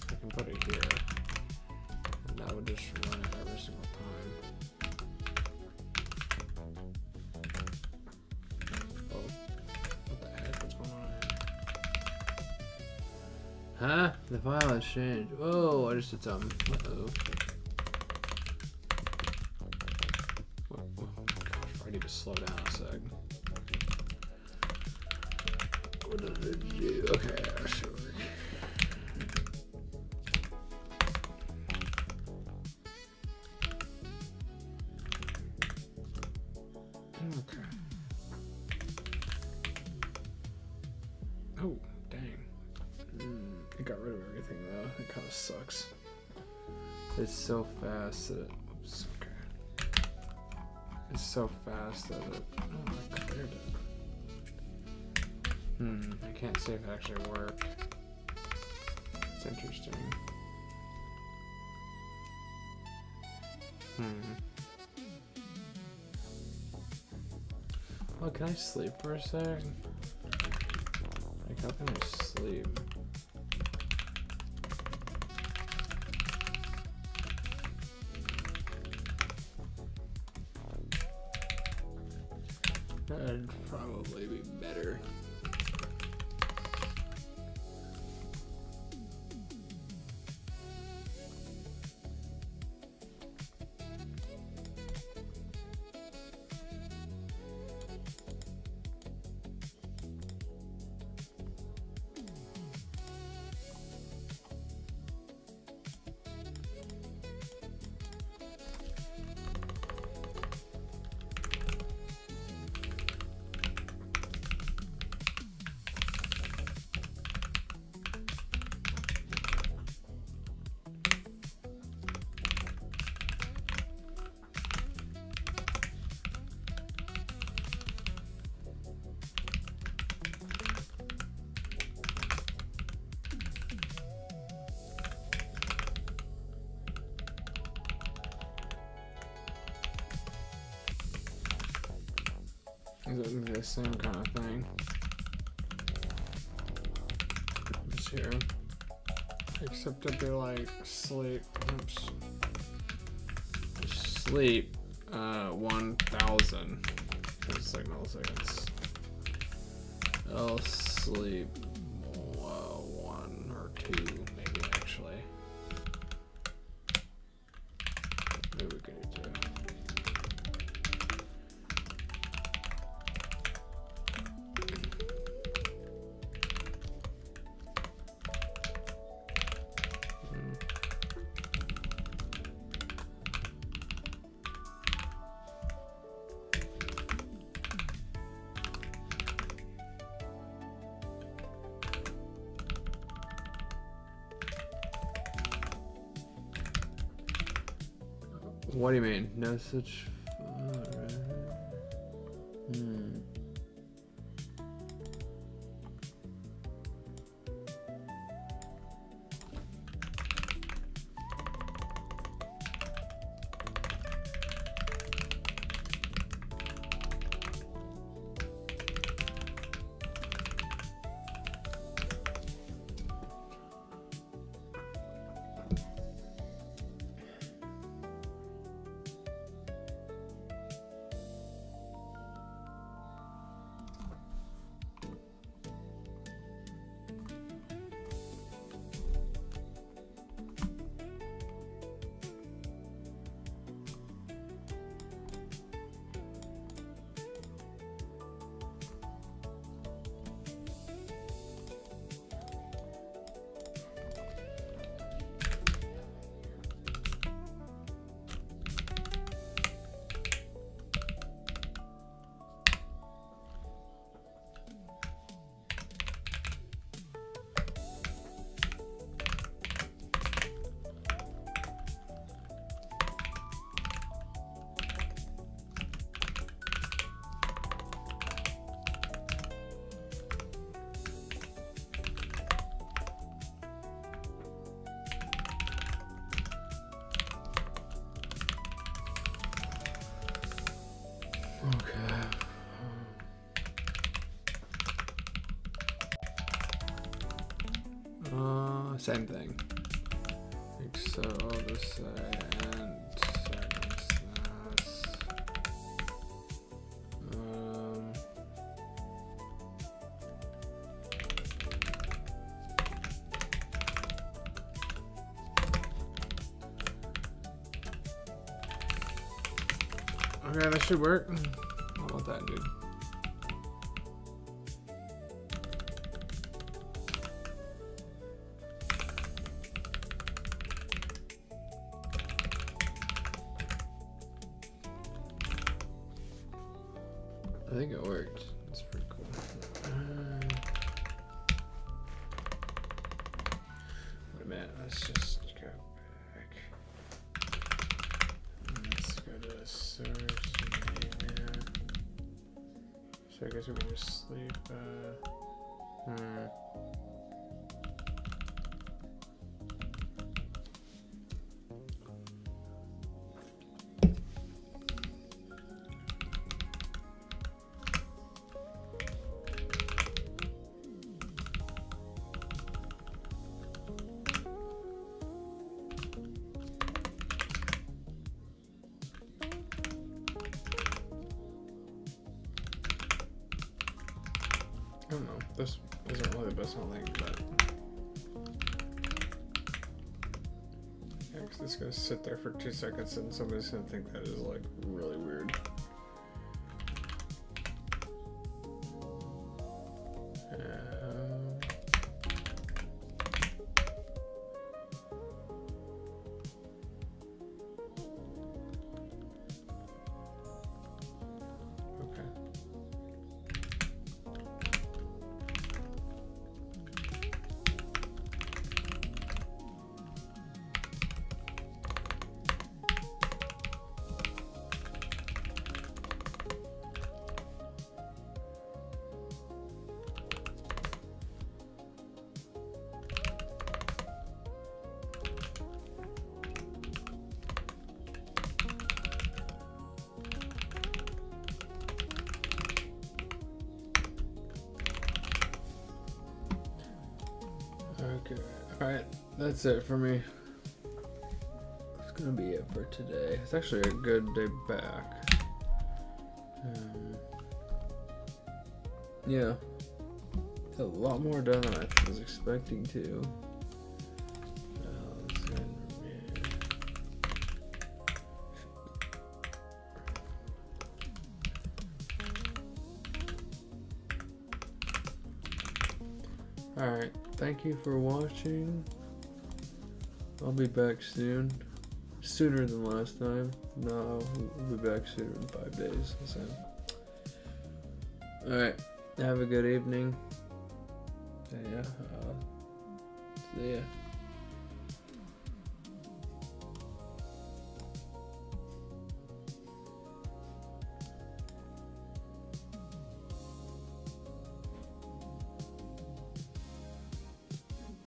I can put it here. And that would just run it every single time. Oh, what the heck? What's going on here? Huh? The file has changed. Oh, I just did something. Uh-oh. Oh gosh, I need to slow down a sec. What did it do? Okay, that should work. Okay. Oh, dang. It got rid of everything though. It kind of sucks. It's so fast that it. Oops, okay. It's so fast that it. Oh, I cleared it. I can't say if it actually worked. It's interesting. Oh, can I sleep for a sec? Like, how can I sleep? That'd probably be better. Is it the same kind of thing? It's here. Except that they're like sleep. Oops. Sleep 1,000. It's like milliseconds. I'll sleep 1 or 2, maybe actually. Maybe we can do 2. What do you mean? No such. same thing. Like so, I'll just say and seconds that's okay, that should work. How about that, dude? I think it worked. That's pretty cool. Wait a minute, let's just go back. Let's go to the source name here. So I guess we can just sleep. I don't know. This isn't really the best one link, but yeah, 'cause it's gonna sit there for 2 seconds and somebody's gonna think that is like really weird. Okay. Okay, alright, that's it for me. That's gonna be it for today. It's actually a good day back. Yeah, it's a lot more done than I was expecting to. Alright, thank you for watching. I'll be back soon. Sooner than last time. No, we'll be back sooner than 5 days. So. Alright, have a good evening. Yeah, see ya.